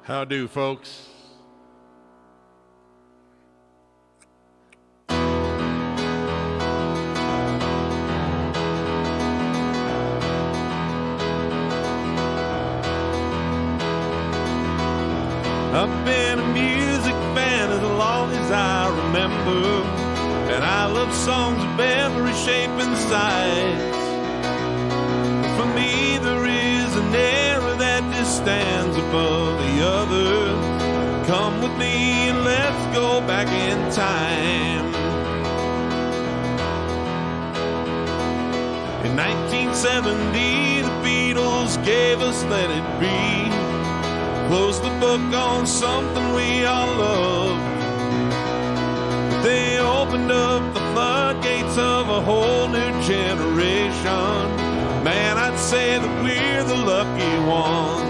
How do, folks? I've been a music fan as long as I remember, and I love songs of every shape and size. For me, there is an era that just stands above the others. Come with me and let's go back in time. In 1970, the Beatles gave us Let It Be. Closed the book on something we all loved. But they opened up the floodgates of a whole new generation. Man, I'd say that we're the lucky ones.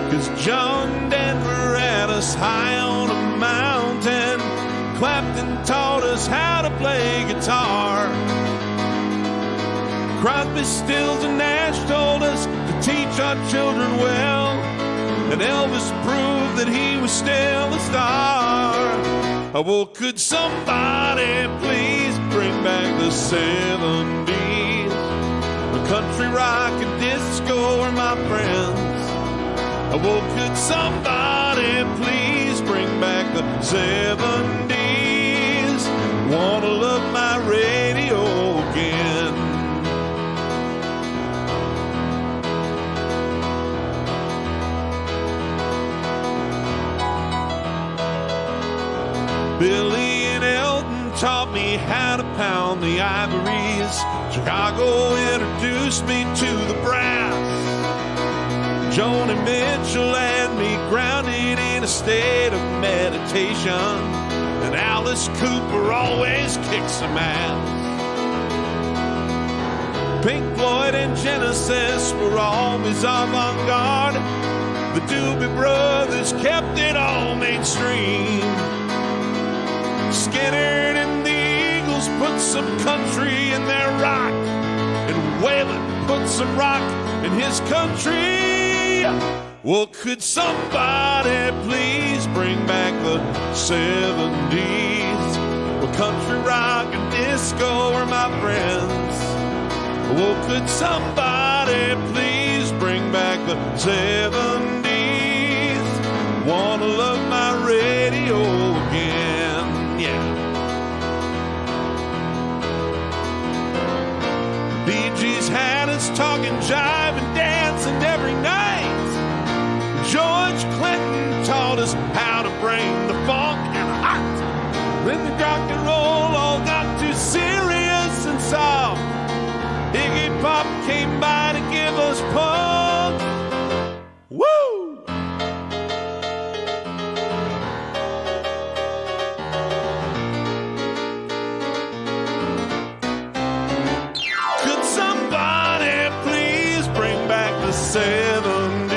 'Cause John Denver had us high on a mountain. Clapton taught us how to play guitar. Crosby, Stills, and Nash told us to teach our children well. And Elvis proved that he was still a star. Oh, well, could somebody please bring back the 70s? Country rock and disco are my friends. Oh, well, could somebody please bring back the 70s? Wanna love my radio again. Billy and Elton taught me how to pound the ivories. Chicago introduced me to the brass. Joni Mitchell had me grounded in a state of meditation. And Alice Cooper always kicks some ass. Pink Floyd and Genesis were always avant-garde. The Doobie Brothers kept it all mainstream. Skinner and the Eagles put some country in their rock, and Waylon put some rock in his country. Well, could somebody please bring back the 70s? Well, country rock and disco are my friends. Well, could somebody please bring back the 70s? Wanna love my radio again, yeah. BG's had us talking jive and dancing every night. George Clinton taught us how to bring the funk and heart. Then the rock and roll all got too serious and soft. Iggy Pop came by to give us punk. Woo! Could somebody please bring back the 70s?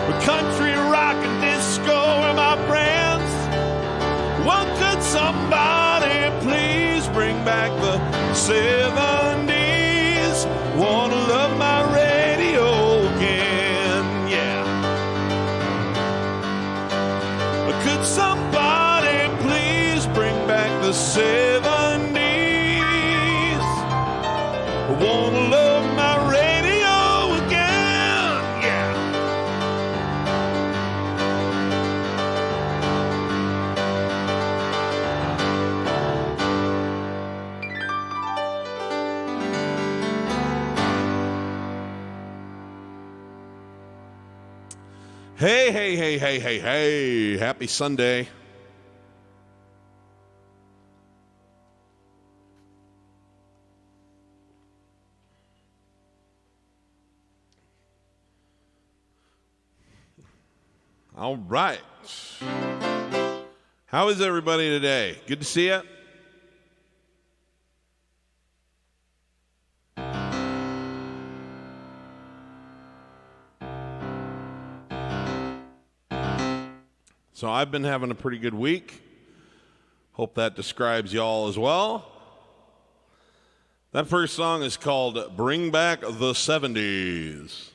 With country, rock, and disco are my friends. Well, could somebody please bring back the 70s? Wanna love my radio again, yeah. Could somebody please bring back the 70s? Wanna love my radio again, yeah. Hey, hey, hey, hey, hey, hey. Happy Sunday. All right. How is everybody today? Good to see you. So I've been having a pretty good week. Hope that describes y'all as well. That first song is called Bring Back the 70s.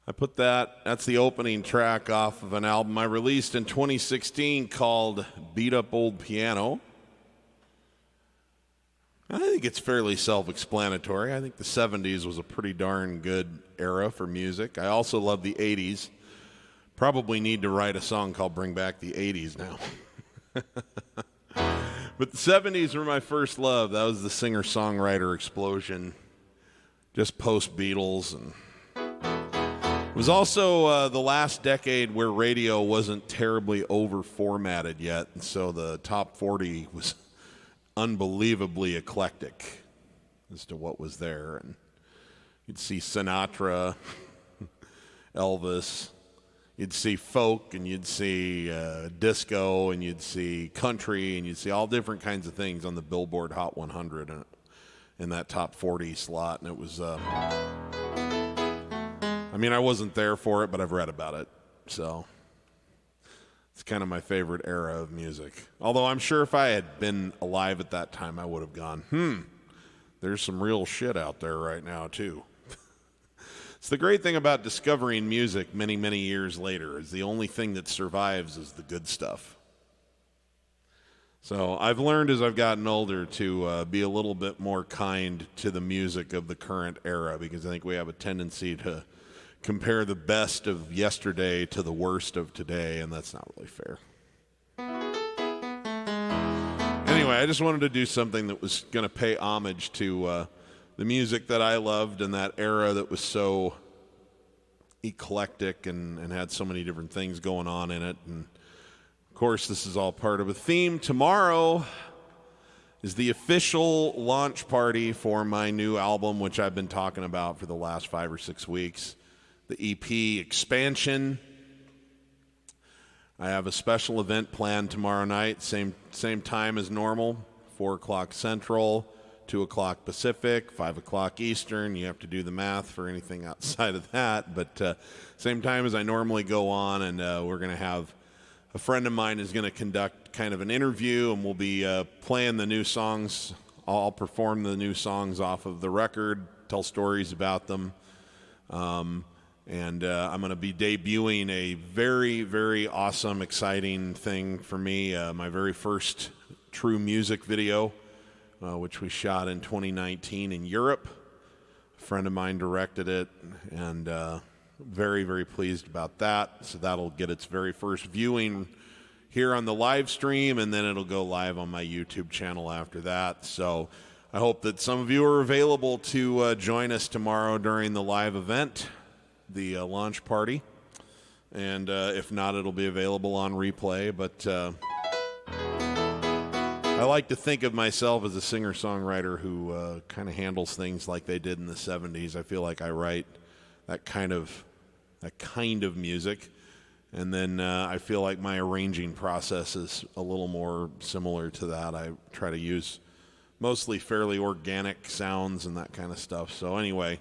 I put that's the opening track off of an album I released in 2016 called Beat Up Old Piano. I think it's fairly self-explanatory. I think the 70s was a pretty darn good era for music. I also love the 80s. Probably need to write a song called Bring Back the 80s now. But the 70s were my first love. That was the singer-songwriter explosion, just post-Beatles. And it was also the last decade where radio wasn't terribly over-formatted yet, and so the top 40 was unbelievably eclectic as to what was there. And you'd see Sinatra, Elvis, you'd see folk, and you'd see disco, and you'd see country, and you'd see all different kinds of things on the Billboard Hot 100 in that top 40 slot. And it was, I mean, I wasn't there for it, but I've read about it. So it's kind of my favorite era of music. Although I'm sure if I had been alive at that time, I would have gone, there's some real shit out there right now, too. It's the great thing about discovering music many, many years later is the only thing that survives is the good stuff. So I've learned as I've gotten older to be a little bit more kind to the music of the current era, because I think we have a tendency to compare the best of yesterday to the worst of today, and that's not really fair. Anyway, I just wanted to do something that was going to pay homage to the music that I loved in that era that was so eclectic and had so many different things going on in it. And of course, this is all part of a theme. Tomorrow is the official launch party for my new album, which I've been talking about for the last 5 or 6 weeks, the EP Expansion. I have a special event planned tomorrow night, same time as normal, 4 o'clock Central, 2 o'clock Pacific, 5 o'clock Eastern. You have to do the math for anything outside of that. But same time as I normally go on, and we're going to have a friend of mine is going to conduct kind of an interview, and we'll be playing the new songs. I'll perform the new songs off of the record, tell stories about them. And I'm going to be debuting a very, very awesome, exciting thing for me, my very first true music video, which we shot in 2019 in Europe. A friend of mine directed it, and very, very pleased about that. So that'll get its very first viewing here on the live stream, and then it'll go live on my YouTube channel after that. So I hope that some of you are available to join us tomorrow during the live event, the launch party. And if not, it'll be available on replay. But I like to think of myself as a singer-songwriter who kind of handles things like they did in the 70s. I feel like I write that kind of music. And then I feel like my arranging process is a little more similar to that. I try to use mostly fairly organic sounds and that kind of stuff. So anyway,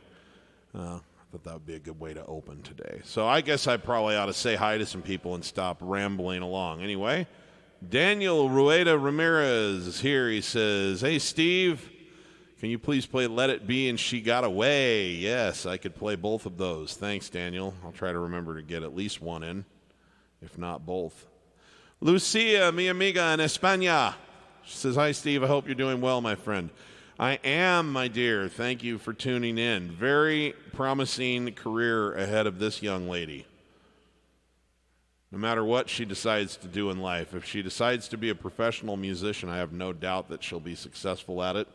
I thought that would be a good way to open today. So I guess I probably ought to say hi to some people and stop rambling along. Anyway, Daniel Rueda Ramirez is here. He says, "Hey, Steve, can you please play Let It Be and She Got Away?" Yes, I could play both of those. Thanks, Daniel. I'll try to remember to get at least one in, if not both. Lucia, mi amiga en España. She says, "Hi, Steve. I hope you're doing well, my friend." I am, my dear. Thank you for tuning in. Very promising career ahead of this young lady. No matter what she decides to do in life, if she decides to be a professional musician, I have no doubt that she'll be successful at it.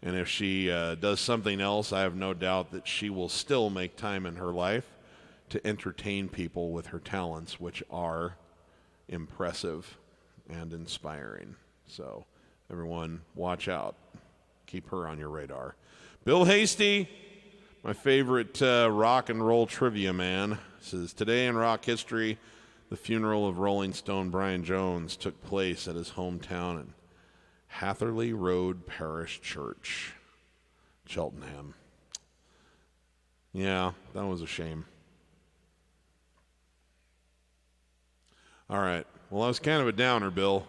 And if she does something else, I have no doubt that she will still make time in her life to entertain people with her talents, which are impressive and inspiring. So everyone, watch out. Keep her on your radar. Bill Hasty, my favorite rock and roll trivia man, says, "Today in rock history, the funeral of Rolling Stone Brian Jones took place at his hometown in Hatherley Road Parish Church, Cheltenham." Yeah, that was a shame. All right. Well, that was kind of a downer, Bill.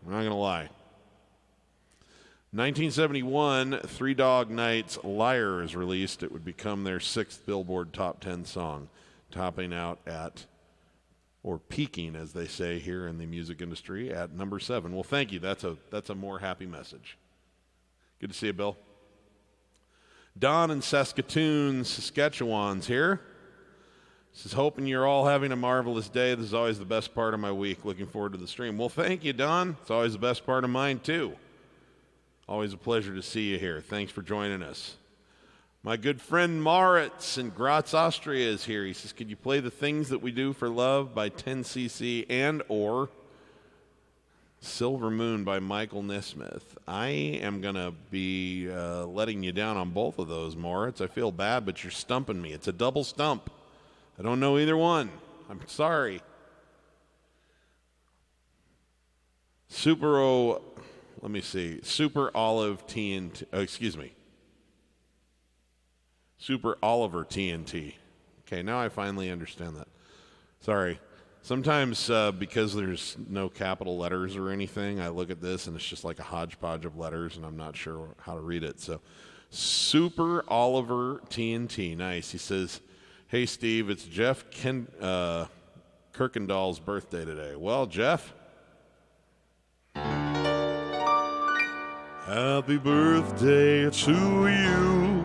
I'm not going to lie. 1971, Three Dog Night's "Liar" is released. It would become their 6th Billboard Top 10 song, topping out at, or peaking, as they say here in the music industry, at number 7. Well, thank you. That's a more happy message. Good to see you, Bill. Don in Saskatoon, Saskatchewan's here. Says, "Hoping you're all having a marvelous day. This is always the best part of my week. Looking forward to the stream." Well, thank you, Don. It's always the best part of mine, too. Always a pleasure to see you here. Thanks for joining us. My good friend Moritz in Graz, Austria is here. He says, "Could you play The Things That We Do for Love by 10cc and or Silver Moon by Michael Nesmith?" I am going to be letting you down on both of those, Moritz. I feel bad, but you're stumping me. It's a double stump. I don't know either one. I'm sorry. Super Oliver TNT. Okay, now I finally understand that. Sorry. Sometimes because there's no capital letters or anything, I look at this and it's just like a hodgepodge of letters and I'm not sure how to read it. So, Super Oliver TNT. Nice. He says, "Hey, Steve, it's Jeff Kirkendall's birthday today." Well, Jeff, happy birthday to you.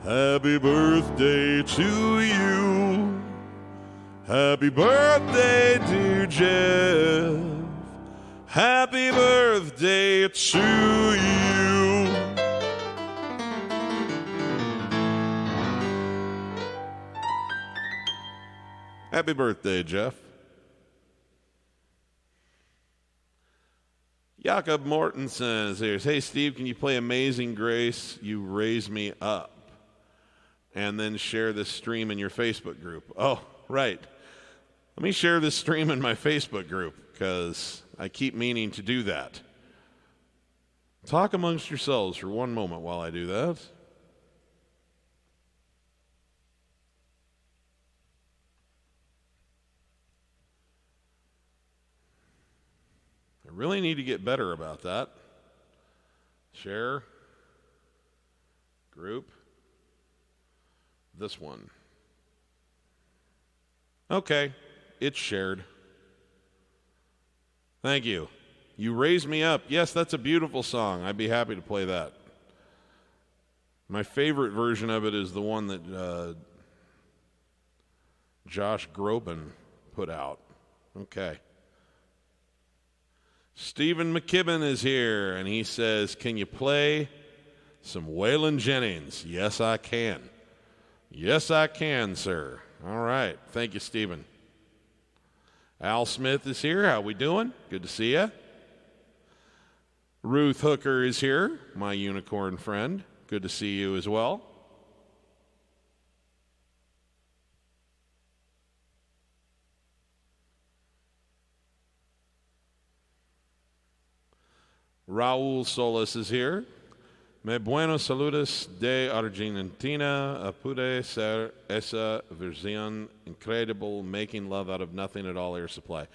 Happy birthday to you. Happy birthday, dear Jeff. Happy birthday to you. Happy birthday, Jeff. Jakob Mortensen is here. "Hey, Steve, can you play Amazing Grace, You Raise Me Up? And then share this stream in your Facebook group." Oh, right. Let me share this stream in my Facebook group because I keep meaning to do that. Talk amongst yourselves for one moment while I do that. I really need to get better about that. Share. Group. This one. Okay, it's shared. Thank you. You raised me up. Yes, that's a beautiful song. I'd be happy to play that. My favorite version of it is the one that Josh Groban put out. Okay. Stephen McKibben is here, and he says, can you play some Waylon Jennings? Yes, I can. Yes, I can, sir. All right. Thank you, Stephen. Al Smith is here. How we doing? Good to see you. Ruth Hooker is here, my unicorn friend. Good to see you as well. Raul Solis is here. Me buenos saludos de Argentina. Apude ser esa versión incredible, making love out of nothing at all, Air Supply.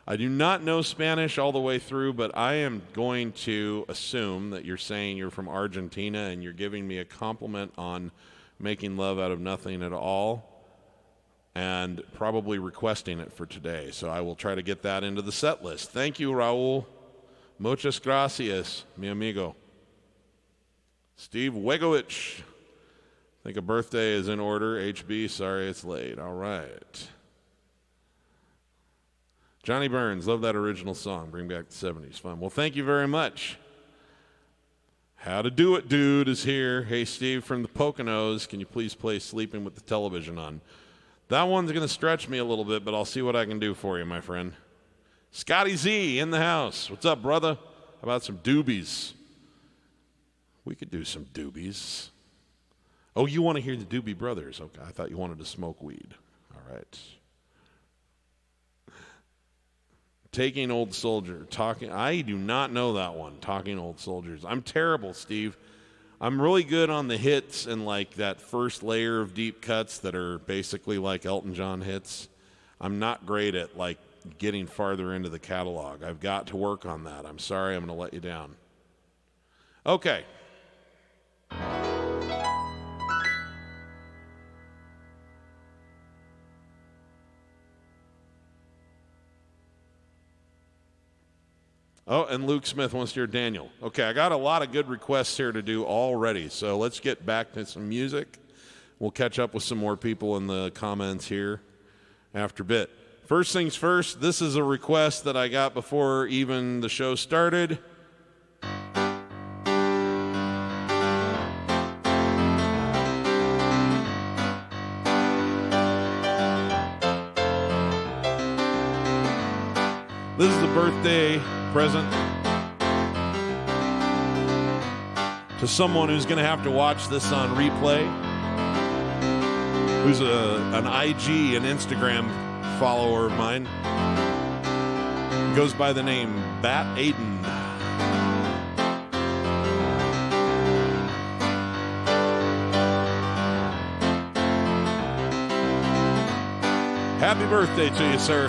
I do not know Spanish all the way through, but I am going to assume that you're saying you're from Argentina and you're giving me a compliment on making love out of nothing at all and probably requesting it for today. So I will try to get that into the set list. Thank you, Raul. Muchas gracias, mi amigo. Steve Wegowich. I think a birthday is in order. HB, sorry it's late. All right. Johnny Burns, love that original song. Bring back the 70s. Fun. Well, thank you very much. How to Do It, Dude is here. Hey, Steve from the Poconos, can you please play Sleeping with the Television On? That one's going to stretch me a little bit, but I'll see what I can do for you, my friend. Scotty Z in the house. What's up, brother? How about some Doobies? We could do some Doobies. Oh, you want to hear the Doobie Brothers? Okay, I thought you wanted to smoke weed. All right. Taking Old Soldier. I do not know that one. Talking Old Soldiers. I'm terrible, Steve. I'm really good on the hits and like that first layer of deep cuts that are basically like Elton John hits. I'm not great at like getting farther into the catalog. I've got to work on that. I'm sorry, I'm going to let you down. Okay. Oh, and Luke Smith wants to hear Daniel. Okay, I got a lot of good requests here to do already, so let's get back to some music. We'll catch up with some more people in the comments here after a bit. First things first, this is a request that I got before even the show started. This is a birthday present to someone who's going to have to watch this on replay, who's an IG and Instagram follower of mine. He goes by the name Bat Aiden. Happy birthday to you, sir.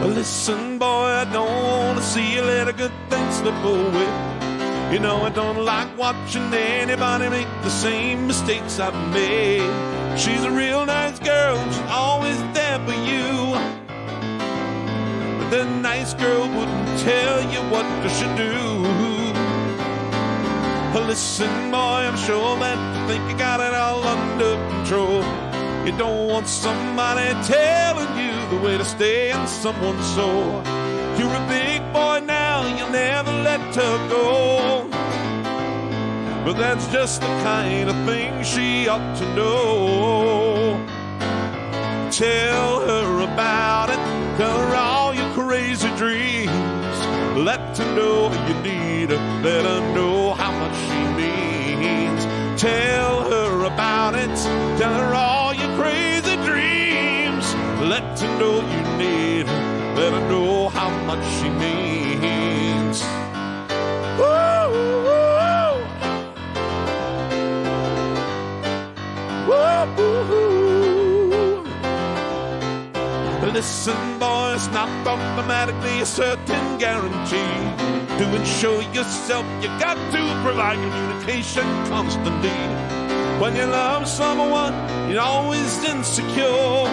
Listen, boy, I don't want to see you let a good thing slip away. You know I don't like watching anybody make the same mistakes I've made. She's a real nice girl, she's always there for you. But that nice girl wouldn't tell you what you should do. Listen, boy, I'm sure that you think you got it all under control. You don't want somebody telling you the way to stay in someone's soul. You're a big boy now, you'll never let her go. But that's just the kind of thing she ought to know. Tell her about it, tell her all your crazy dreams. Let her know you need her, let her know how much she means. Tell like to know you need her. Let her know how much she means. Woo, woo, woo, woo. Listen, boy, it's not automatically a certain guarantee. To ensure yourself, you got to provide communication constantly. When you love someone, you're always insecure.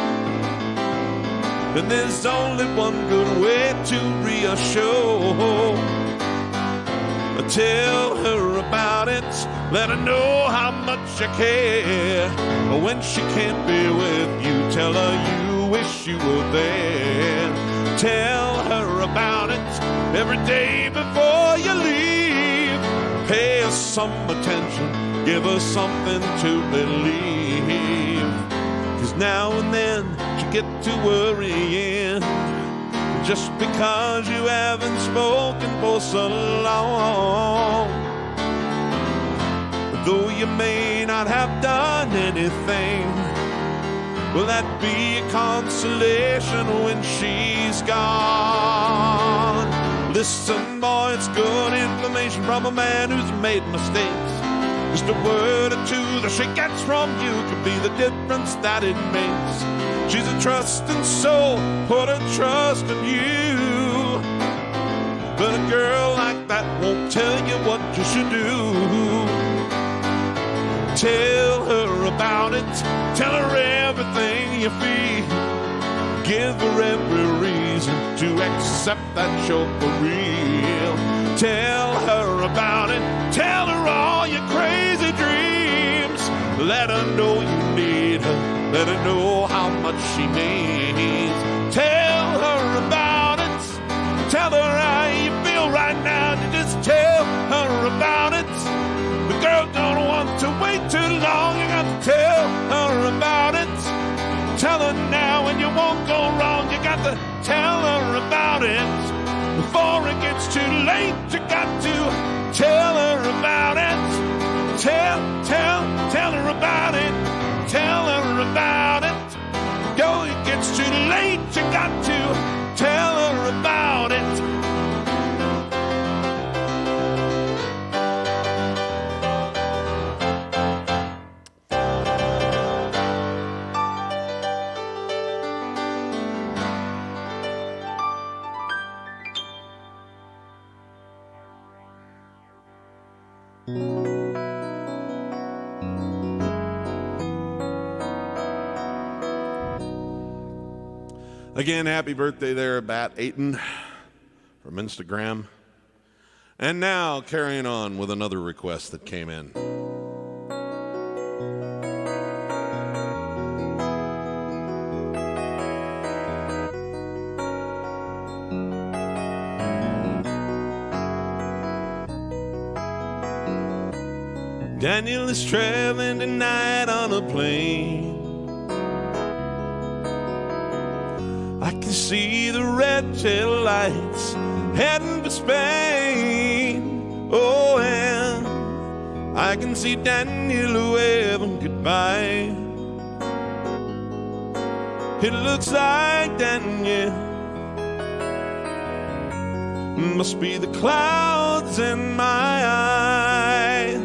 And there's only one good way to reassure. Tell her about it, let her know how much you care. When she can't be with you, tell her you wish you were there. Tell her about it every day before you leave. Pay her some attention, give her something to believe. 'Cause now and then you get to worrying, just because you haven't spoken for so long. Though you may not have done anything, will that be a consolation when she's gone? Listen, boy, it's good information from a man who's made mistakes. Just a word or two that she gets from you could be the difference that it makes. She's a trusting soul, put her trust in you. But a girl like that won't tell you what you should do. Tell her about it, tell her everything you feel. Give her every reason to accept that you're for real. Tell her about it, tell her all your crazy dreams. Let her know you need her, let her know how much she means. Tell her about it, tell her how you feel right now. Just tell her about it. The girl don't want to wait too long. You got to tell her about it. Tell her now and you won't go wrong. You got to tell her about it. Before it gets too late, you got to tell her about it. Tell her about it. Tell her about it. Though it gets too late, you got to tell her about it. Again, happy birthday there, Bat Ayton from Instagram. And now, carrying on with another request that came in. Daniel is traveling tonight on a plane. I can see the red tail lights heading for Spain. Oh, and I can see Daniel waving goodbye. It looks like Daniel must be the clouds in my eyes.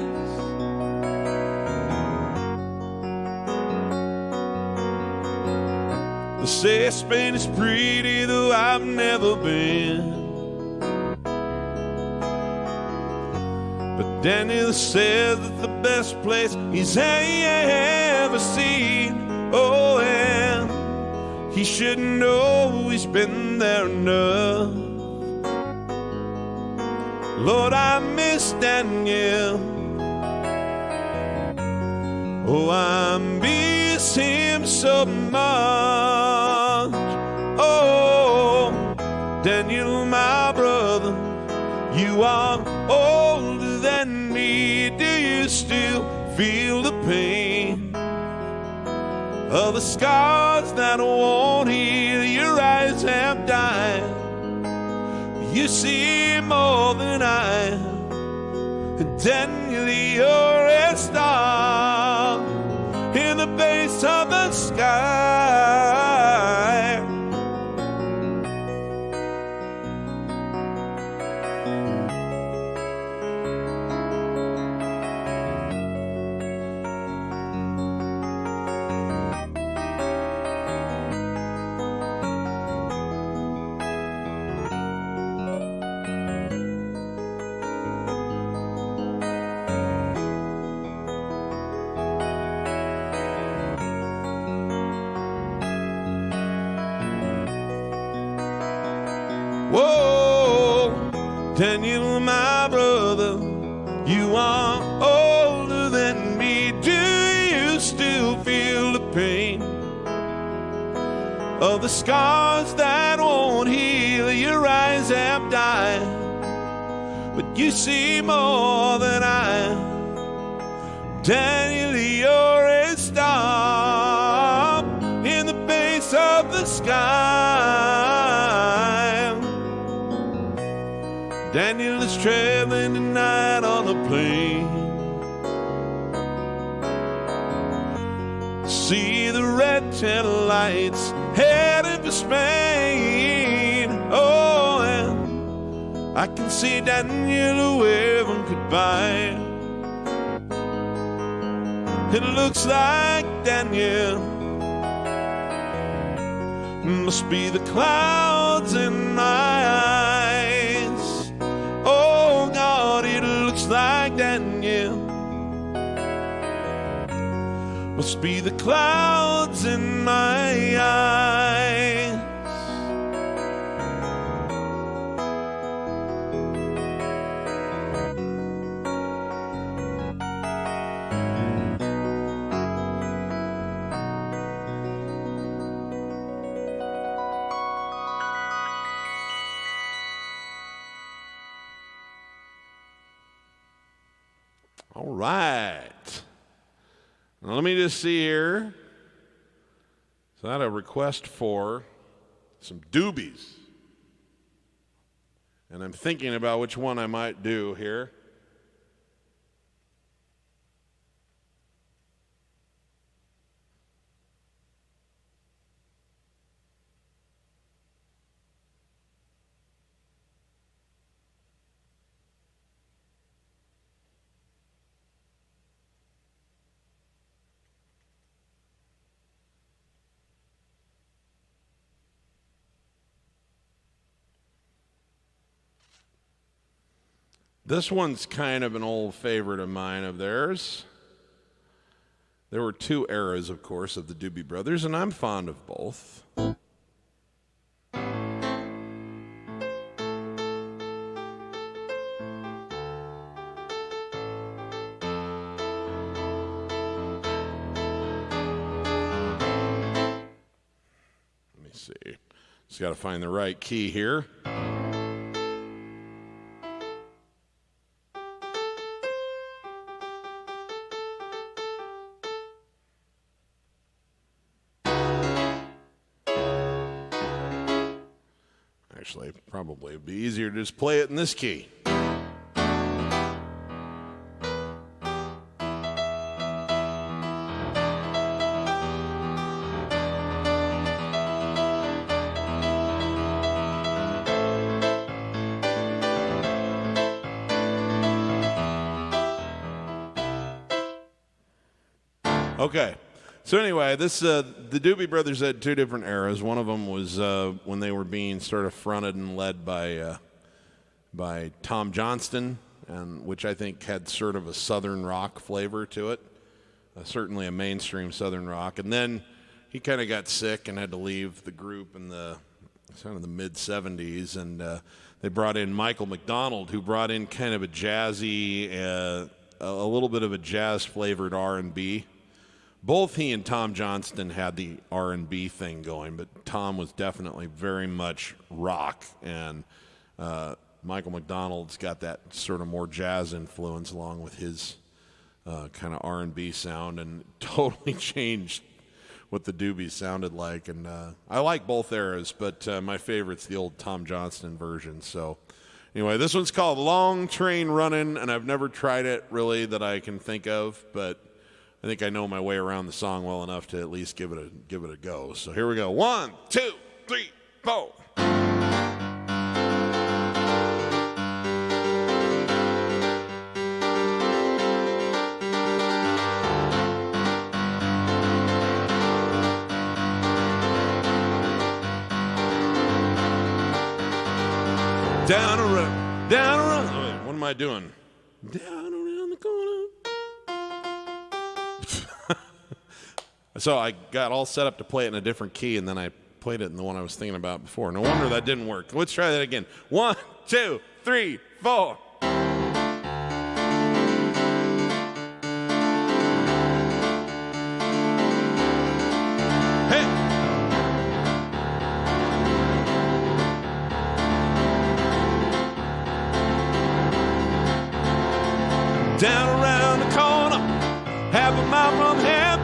They say Spain is pretty, though I've never been. But Daniel says it's the best place he's ever seen. Oh, and he should know he's been there enough. Lord, I miss Daniel. Oh, I miss him so much. Oh, Daniel, my brother, you are older than me. Do you still feel the pain of the scars that won't heal? Your eyes have died. You see more than I. Daniel, you're a star in the base of the sky. Daniel, my brother, you are older than me. Do you still feel the pain of the scars that won't heal? Your eyes have died, but you see more than I. Daniel, you're a star in the base of the sky. Daniel is traveling tonight on a plane. See the red tail lights headed for Spain. Oh, and I can see Daniel waving goodbye. It looks like Daniel must be the clouds in my eyes. Oh God, it looks like Daniel must be the clouds in my eyes. All right. Now let me just see here. So I had a request for some doobies. And I'm thinking about which one I might do here. This one's kind of an old favorite of mine of theirs. There were two eras, of course, of the Doobie Brothers, and I'm fond of both. Let me see. Just got to find the right key here. Actually, probably it'd be easier to just play it in this key. Okay. So anyway, the Doobie Brothers had two different eras. One of them was when they were being sort of fronted and led by Tom Johnston, and which I think had sort of a southern rock flavor to it, certainly a mainstream southern rock. And then he kind of got sick and had to leave the group in the kind of the mid '70s, and they brought in Michael McDonald, who brought in kind of a jazzy, a little bit of a jazz flavored R&B. Both he and Tom Johnston had the R&B thing going, but Tom was definitely very much rock, and Michael McDonald's got that sort of more jazz influence along with his kind of R&B sound, and totally changed what the Doobies sounded like. And I like both eras, but my favorite's the old Tom Johnston version. So anyway, this one's called Long Train Runnin', and I've never tried it really that I can think of, but I think I know my way around the song well enough to at least give it a go. So here we go. 1, 2, 3, 4. Down around, down around. Oh, wait, what am I doing? Down around the corner. So I got all set up to play it in a different key, and then I played it in the one I was thinking about before. No wonder that didn't work. Let's try that again. 1, 2, 3, 4. Hey! Down around the corner, half a mile from here,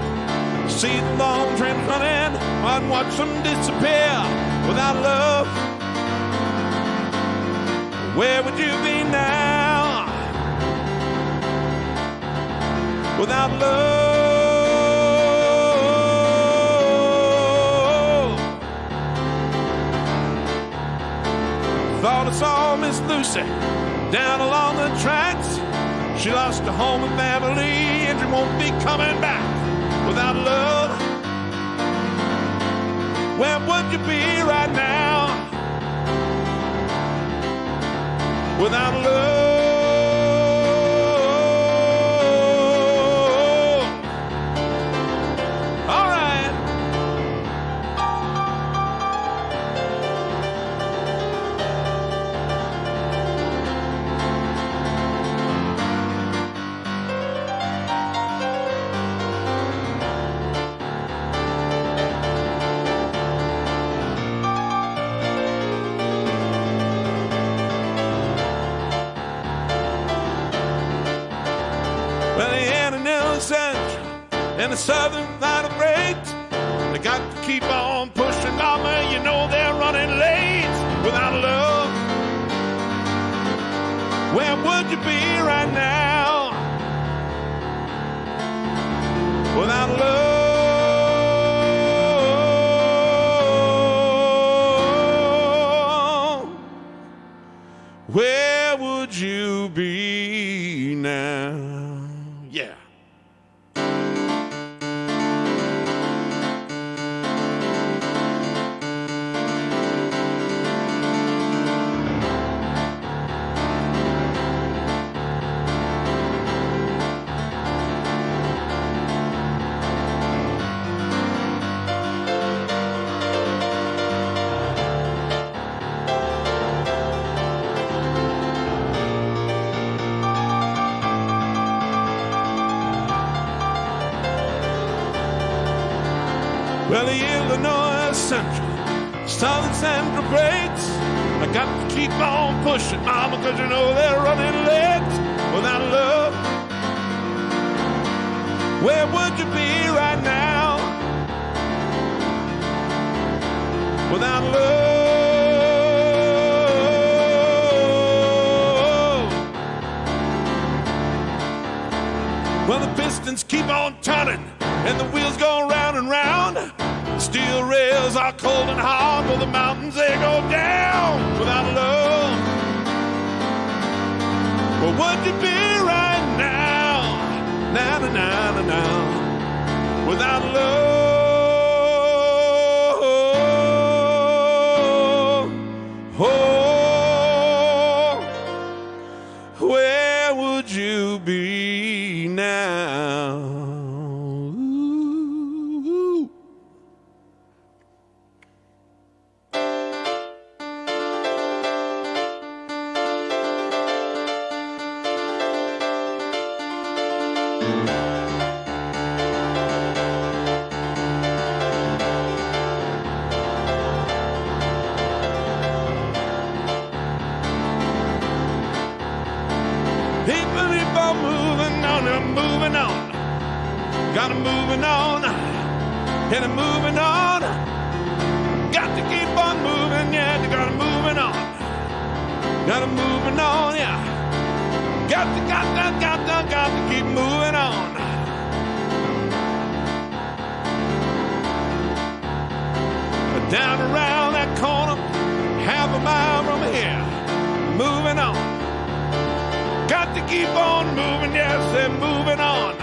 see the long train running, I'd watch them disappear without love. Where would you be now? Without love. Thought I saw Miss Lucy down along the tracks. She lost her home and family, and she won't be coming back without love. Where would you be right now? Without love. All right. And the southern line of freight, they got to keep on pushing, mama, you know they're running late without love. Where would you be right now? Without love. Where would you be now? Yeah. Well, the Illinois Central, Southern Central Plates, I got to keep on pushing, mama, cause you know they're running late without love. Where would you be right now? Without love. Well, the pistons keep on turning and the wheels go round and round. Steel rails are cold and hard, but the mountains, they go down without love. Well, would you be right now? Now, now, now, now, without love. Oh, where would you be now? Got 'em moving on, and I'm moving on. Got to keep on moving, yeah, they got 'em moving on. Got 'em moving on, yeah. Got to keep moving on. But down around that corner, half a mile from here, moving on. Got to keep on moving, yes, they're moving on.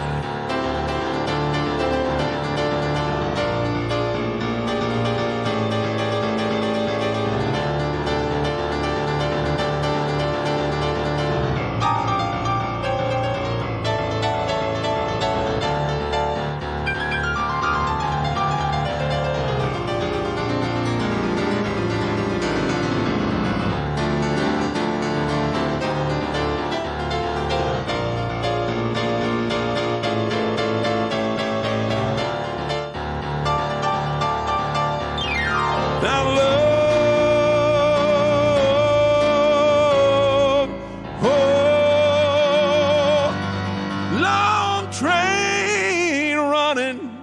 love train running.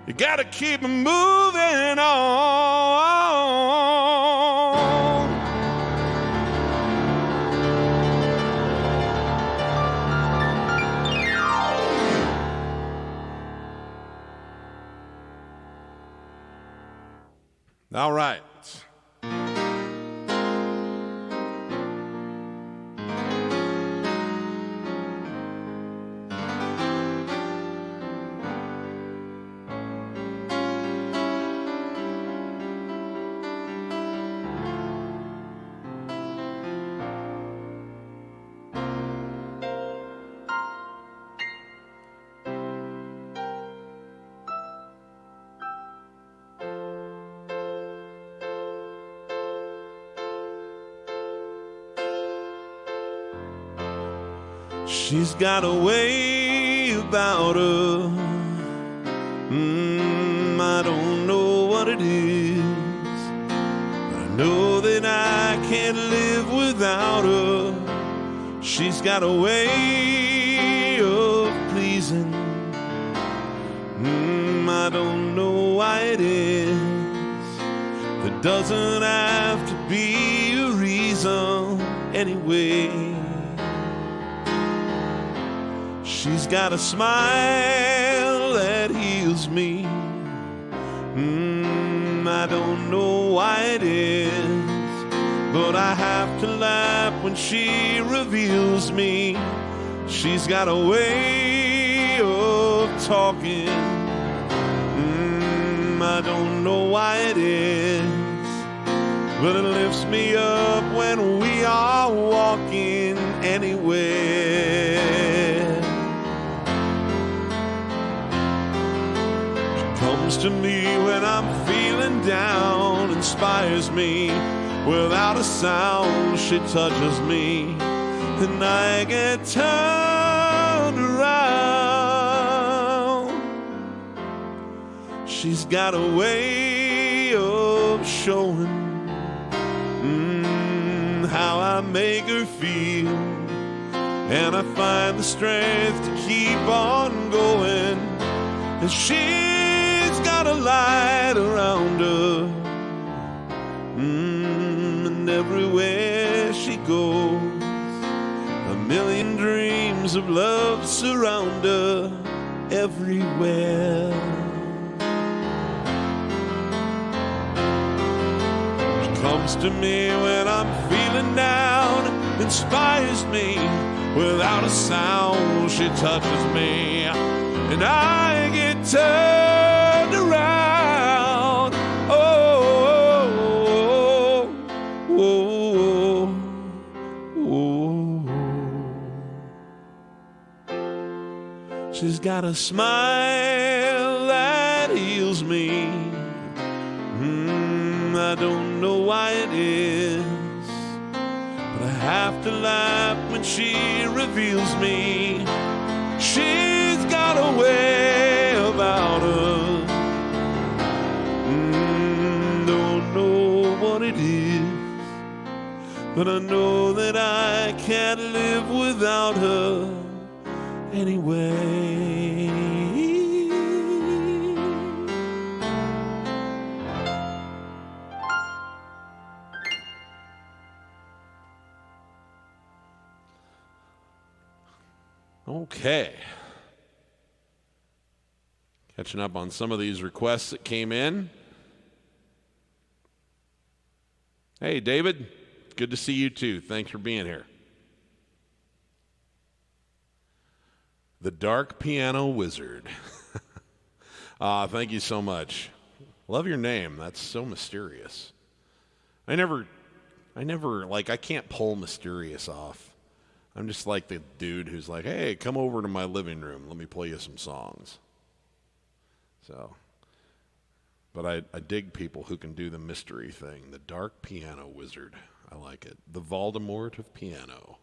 You gotta keep it moving on. All right. She's got a way about her. I don't know what it is. I know that I can't live without her. She's got a way of pleasing. I don't know why it is. There doesn't have to be a reason anyway. She's got a smile that heals me. I don't know why it is, but I have to laugh when she reveals me. She's got a way of talking. I don't know why it is, but it lifts me up when we are walking anywhere. Comes to me when I'm feeling down, inspires me without a sound. She touches me and I get turned around. She's got a way of showing how I make her feel, and I find the strength to keep on going. And she's got a light around her, and everywhere she goes, a million dreams of love surround her everywhere. She comes to me when I'm feeling down, inspires me without a sound. She touches me and I get turned around. Oh, oh, oh, oh. She's got a smile that heals me. I don't know why it is, but I have to laugh when she reveals me. She's got a way about her. Don't know what it is, but I know that I can't live without her anyway. Okay. Catching up on some of these requests that came in. Hey, David. Good to see you too. Thanks for being here. The Dark Piano Wizard. Thank you so much. Love your name. That's so mysterious. I never, I can't pull mysterious off. I'm just like the dude who's like, hey, come over to my living room. Let me play you some songs. So, but I dig people who can do the mystery thing. The Dark Piano Wizard. I like it. The Voldemort of piano.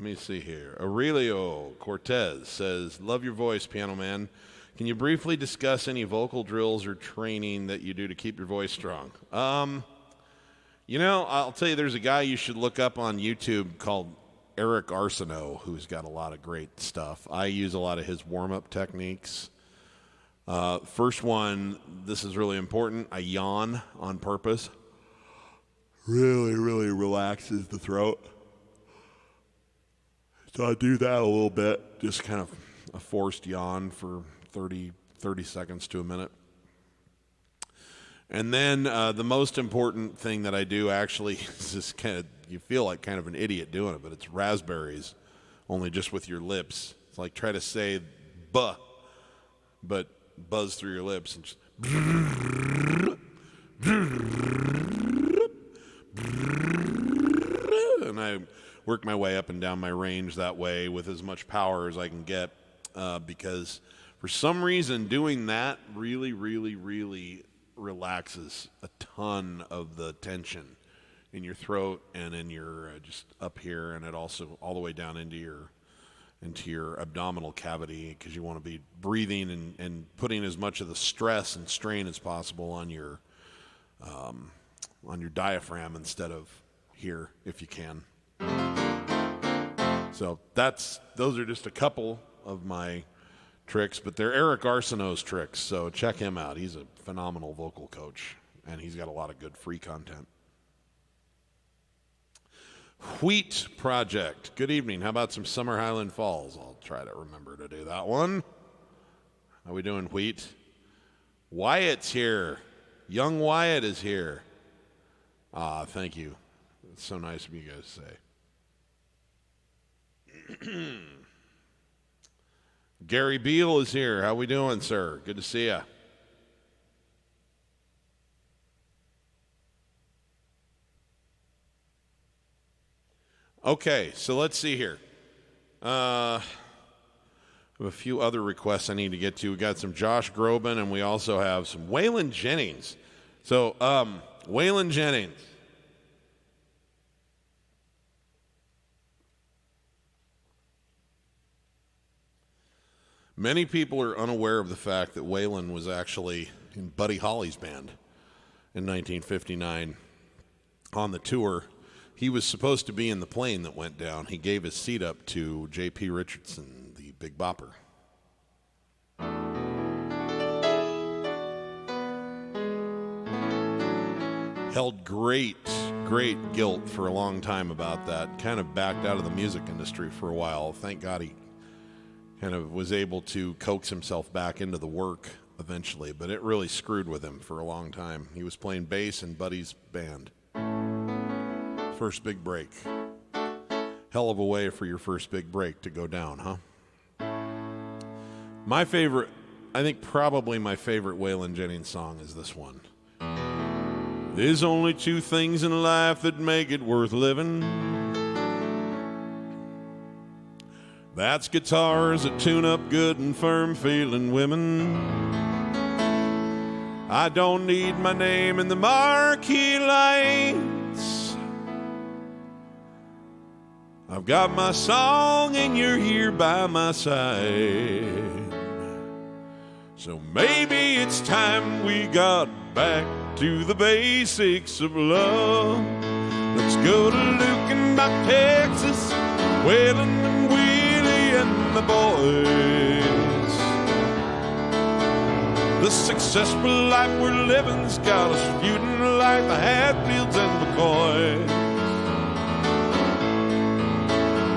Let me see here. Aurelio Cortez says, love your voice, Piano Man. Can you briefly discuss any vocal drills or training that you do to keep your voice strong? You know, I'll tell you, there's a guy you should look up on YouTube called Eric Arsenault, who's got a lot of great stuff. I use a lot of his warm-up techniques. First one, this is really important. I yawn on purpose. Really, really relaxes the throat. So I do that a little bit, just kind of a forced yawn for 30 seconds to a minute. And then the most important thing that I do actually is just kind of, you feel like kind of an idiot doing it, but it's raspberries, only just with your lips. It's like try to say buh, but buzz through your lips and just and I work my way up and down my range that way with as much power as I can get because for some reason doing that really, really, really relaxes a ton of the tension in your throat and in your just up here, and it also all the way down into your abdominal cavity, because you want to be breathing and putting as much of the stress and strain as possible on your diaphragm instead of here, if you can. So those are just a couple of my tricks, but they're Eric Arsenault's tricks, so check him out. He's a phenomenal vocal coach, and he's got a lot of good free content. Wheat Project. Good evening. How about some Summer Highland Falls? I'll try to remember to do that one. How we doing, Wheat? Wyatt's here. Young Wyatt is here. Thank you. It's so nice of you guys to say. Gary Beal is here. How we doing, sir? Good to see you. Okay, so let's see here. I have a few other requests I need to get to. We got some Josh Groban, and we also have some Waylon Jennings. So, Waylon Jennings. Many people are unaware of the fact that Waylon was actually in Buddy Holly's band in 1959 on the tour. He was supposed to be in the plane that went down. He gave his seat up to J.P. Richardson, the Big Bopper. Held great guilt for a long time about that. Kind of backed out of the music industry for a while. Thank God he kind of was able to coax himself back into the work eventually, but it really screwed with him for a long time. He was playing bass in Buddy's band. First big break. Hell of a way for your first big break to go down, huh? My favorite, I think probably my favorite Waylon Jennings song is this one. There's only two things in life that make it worth living. That's guitars that tune up good and firm feeling women. I don't need my name in the marquee lights. I've got my song and you're here by my side. So maybe it's time we got back to the basics of love. Let's go to Luckenbach, Texas, Waylon and Willie and the boys. The successful life we're living's got us feuding like the Hatfields and McCoys.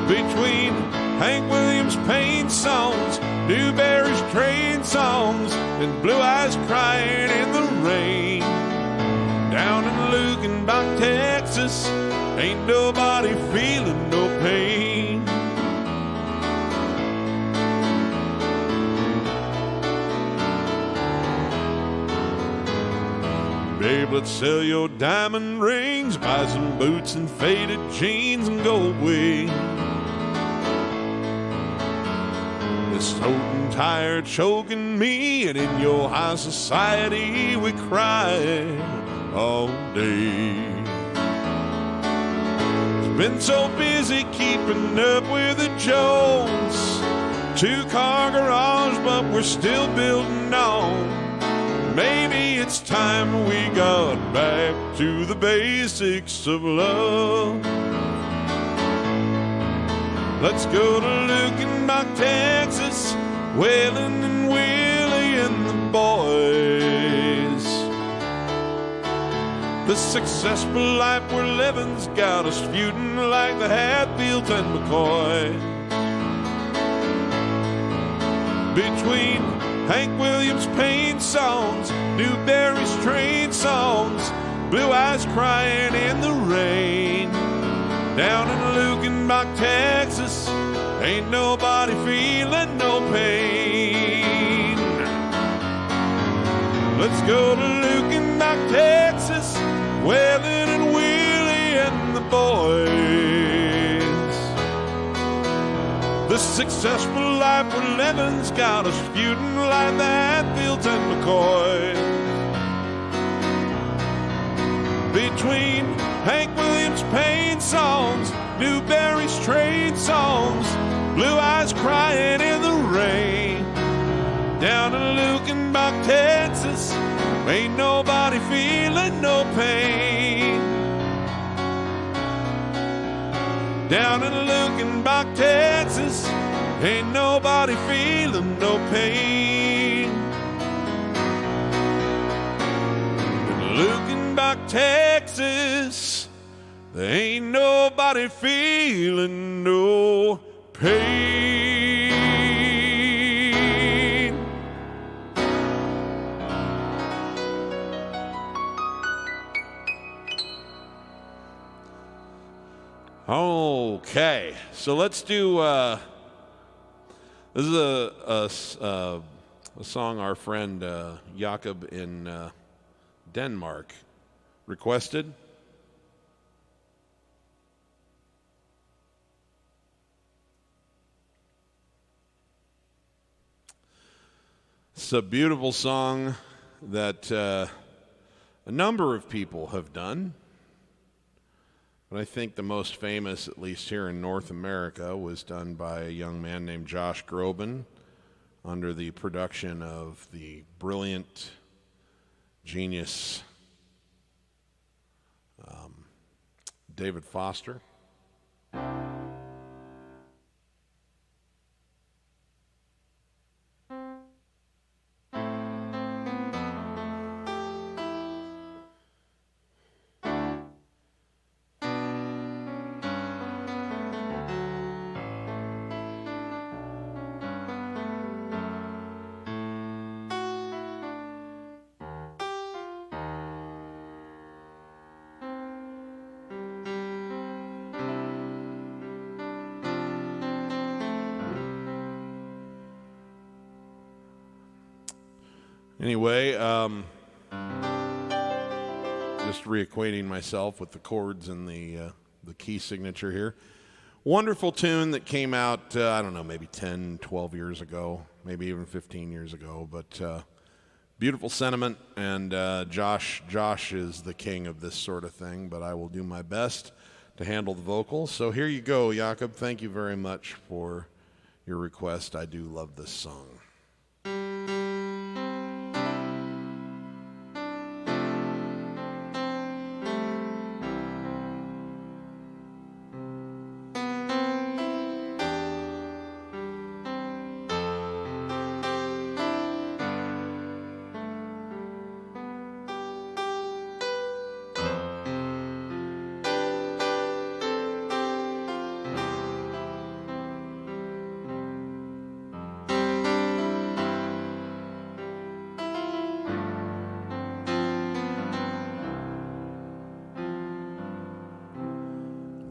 Between Hank Williams' pain songs, Newberry's train songs, and Blue Eyes crying in the rain. Down in Luckenbach, Texas, ain't nobody feeling no pain. Babe, let's sell your diamond rings, buy some boots and faded jeans and go away. This toting tired choking me, and in your high society we cry all day. It's been so busy keeping up with the Jones, two-car garage, but we're still building on. Maybe it's time we got back to the basics of love. Let's go to Luckenbach, Texas, Waylon and Willie and the boys. The successful life we're living's got us feuding like the Hatfields and McCoys. Between Hank Williams' pain songs, Newberry's train songs, Blue Eyes crying in the rain. Down in Luckenbach, Texas, ain't nobody feeling no pain. Let's go to Luckenbach, Texas, Waylon and Willie and the boys. The successful life we're living's got us feuding like the Hatfields and McCoys. Between Hank Williams' pain songs, Newberry's train songs, Blue Eyes crying in the rain. Down in Luckenbach, Texas, ain't nobody feeling no pain. Down in Luckenbach, Texas, ain't nobody feeling no pain. In Luckenbach, Texas, there ain't nobody feeling no pain. Okay, so let's do, this is a song our friend Jakob in Denmark requested. It's a beautiful song that a number of people have done, but I think the most famous, at least here in North America, was done by a young man named Josh Groban under the production of the brilliant genius David Foster. Anyway, just reacquainting myself with the chords and the key signature here. Wonderful tune that came out, I don't know, maybe 10, 12 years ago, maybe even 15 years ago, but beautiful sentiment, and Josh is the king of this sort of thing, but I will do my best to handle the vocals. So here you go, Jakob. Thank you very much for your request. I do love this song.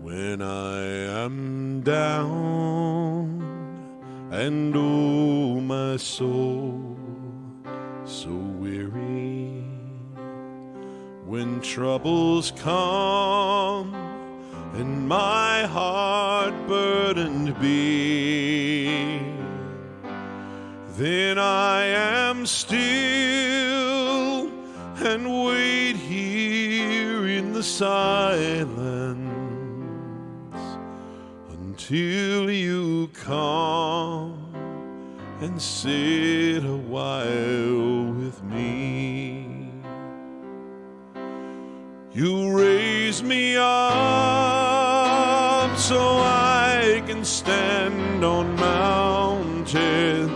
When I am down and oh my soul so weary, when troubles come and my heart burdened be, then I am still and wait here in the silence until you come and sit a while with me. You raise me up so I can stand on mountains.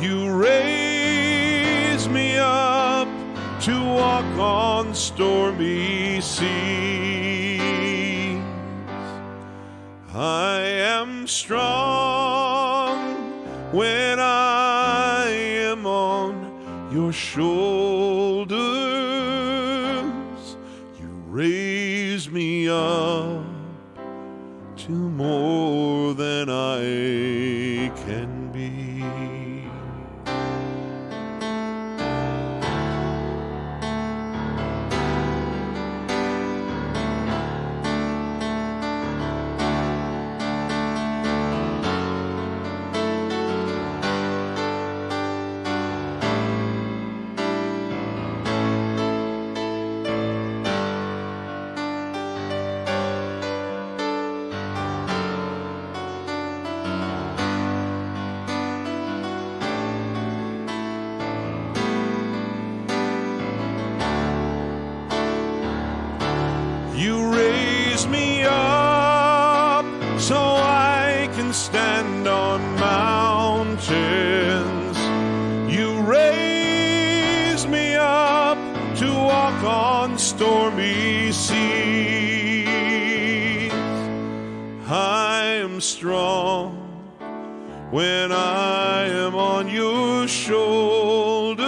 You raise me up to walk on stormy seas. I am strong when I am on your shoulders. You raise me up to more than I can be. You raise me up so I can stand on mountains. You raise me up to walk on stormy seas. I am strong when I am on your shoulders.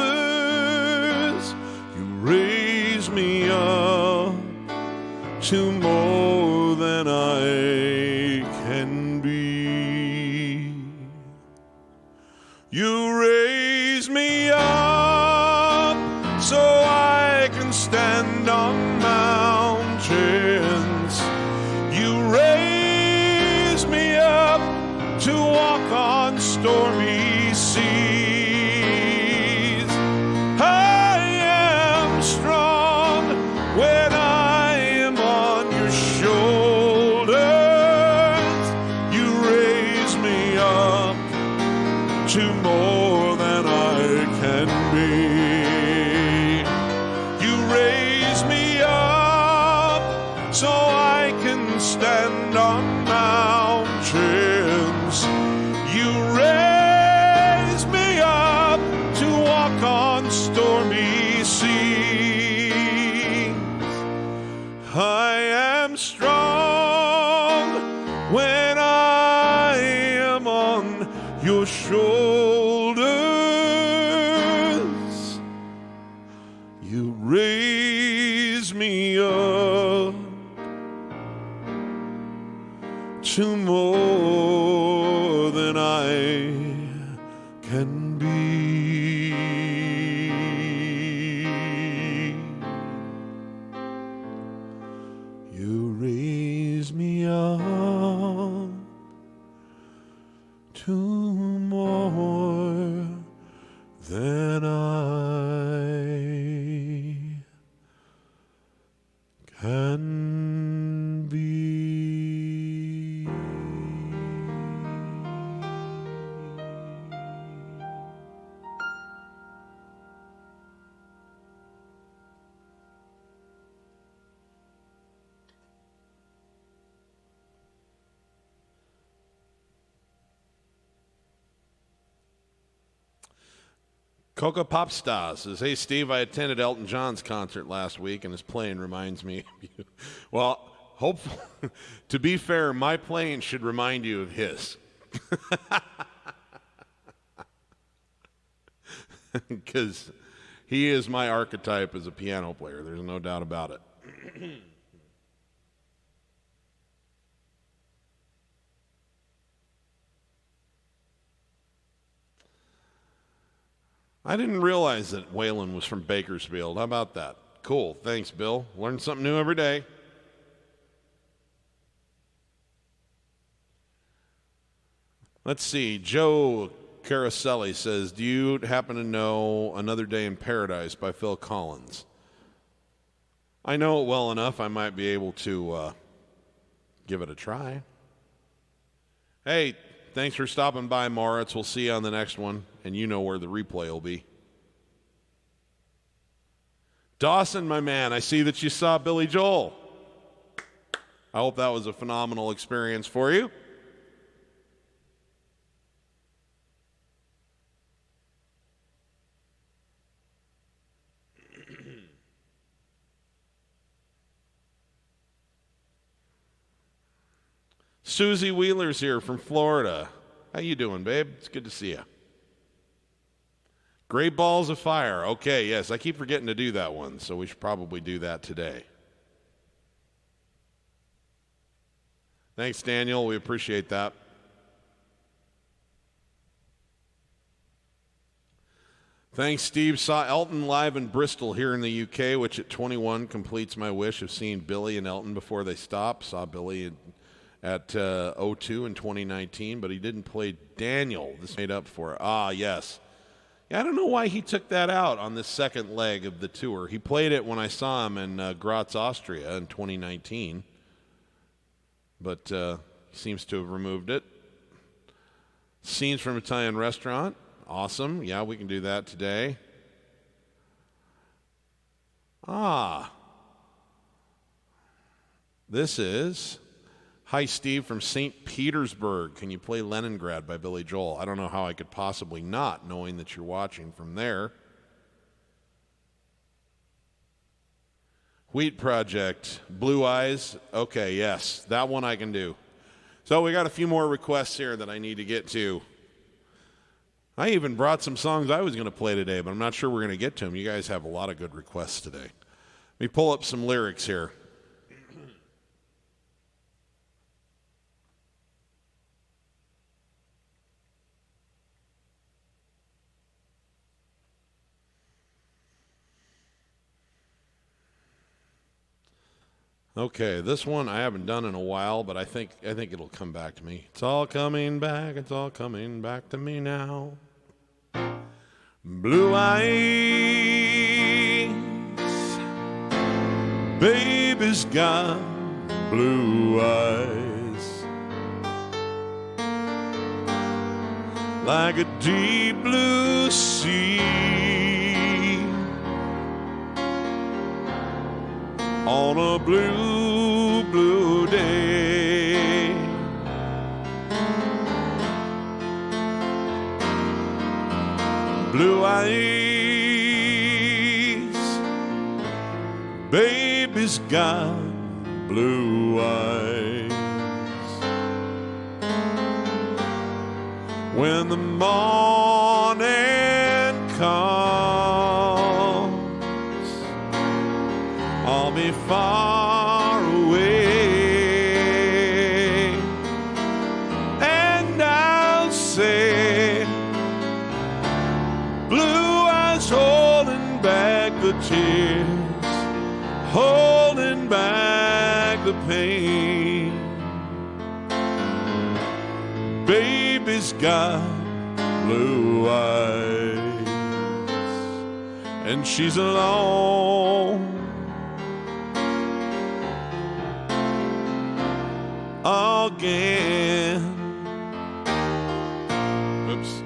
You raise me up to more than I can be. You raise me up so I can stand on mountains. You raise me up to walk on stormy seas. I am strong when I am on your shoulders. You raise me up to more than I can be. You raise me up so I can stand on mountains. You raise me up to walk on stormy seas. I am strong when I am on your shoulders. You raise me up to more than I can be. You raise me up to more than I can be. Coca Pop Star says, hey, Steve, I attended Elton John's concert last week, and his playing reminds me of you. Well, hopefully, to be fair, my playing should remind you of his. Because he is my archetype as a piano player. There's no doubt about it. I didn't realize that Waylon was from Bakersfield. How about that? Cool. Thanks, Bill. Learn something new every day. Let's see. Joe Caraselli says, do you happen to know Another Day in Paradise by Phil Collins? I know it well enough. I might be able to give it a try. Hey, Thanks for stopping by, Moritz. We'll see you on the next one, and you know where the replay will be. Dawson, my man, I see that you saw Billy Joel. I hope that was a phenomenal experience for you. Susie Wheeler's here from Florida. How you doing, babe? It's good to see you. Great Balls of Fire. Okay, yes, I keep forgetting to do that one, so we should probably do that today. Thanks, Daniel. We appreciate that. Thanks, Steve. Saw Elton live in Bristol here in the UK, which at 21 completes my wish of seeing Billy and Elton before they stop. Saw Billy at O2 in 2019, but he didn't play Daniel. This made up for it. Ah, yes. Yeah, I don't know why he took that out on this second leg of the tour. He played it when I saw him in Graz, Austria in 2019, but he seems to have removed it. Scenes from Italian Restaurant. Awesome. Yeah, we can do that today. This is... Hi, Steve, from St. Petersburg. Can you play Leningrad by Billy Joel? I don't know how I could possibly not, knowing that you're watching from there. Wheat Project, Blue Eyes. Okay, yes, that one I can do. So we got a few more requests here that I need to get to. I even brought some songs I was going to play today, but I'm not sure we're going to get to them. You guys have a lot of good requests today. Let me pull up some lyrics here. Okay, this one I haven't done in a while, but I think it'll come back to me. It's all coming back to me now. Blue eyes, baby's got blue eyes, like a deep blue sea. On a blue, blue day, blue eyes, baby's got blue eyes. When the morning comes, I'll be far away, and I'll say, blue eyes holding back the tears, holding back the pain. Baby's got blue eyes, and she's alone again. Oops.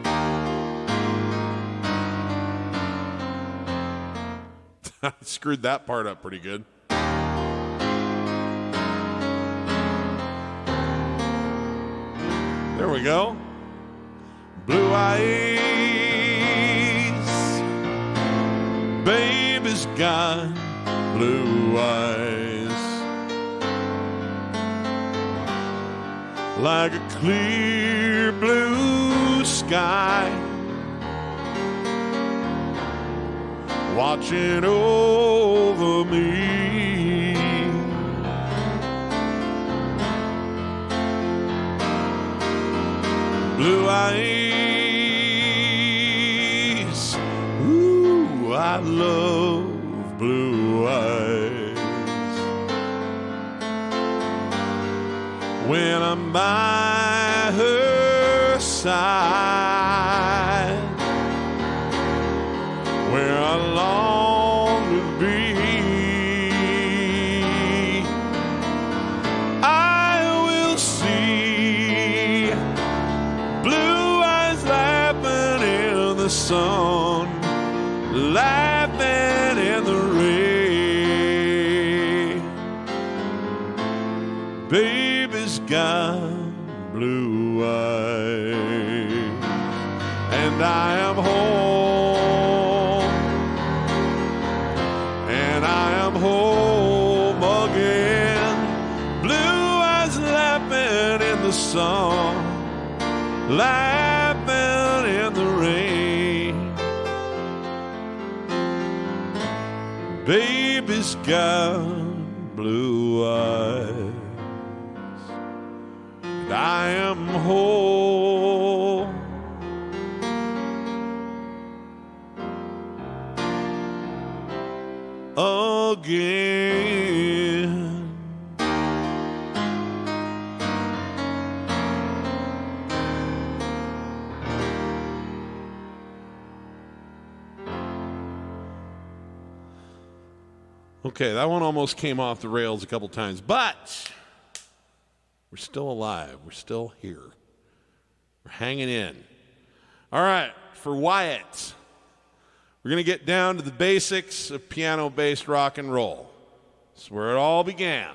I screwed that part up pretty good. There we go. Blue eyes, baby's got blue eyes, like a clear blue sky, watching over me. Blue eyes, ooh, I love blue eyes. When I'm by her side, where I long to be, I will see Baby's got blue eyes, and I am home, and I am home again. Blue eyes laughing in the sun, laughing in the rain. Baby's got blue eyes, and I am whole. Again. Okay, that one almost came off the rails a couple times, but we're still alive. We're still here. We're hanging in. All right, for Wyatt, we're going to get down to the basics of piano-based rock and roll. It's where it all began.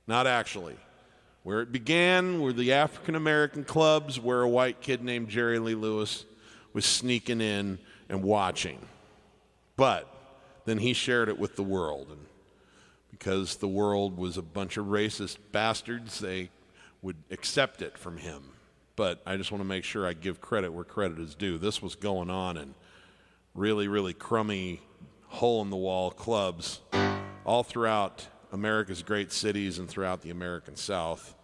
Not actually. Where it began were the African-American clubs where a white kid named Jerry Lee Lewis was sneaking in and watching. But then he shared it with the world. And because the world was a bunch of racist bastards, they would accept it from him. But I just want to make sure I give credit where credit is due. This was going on in really, really crummy, hole-in-the-wall clubs all throughout America's great cities and throughout the American South,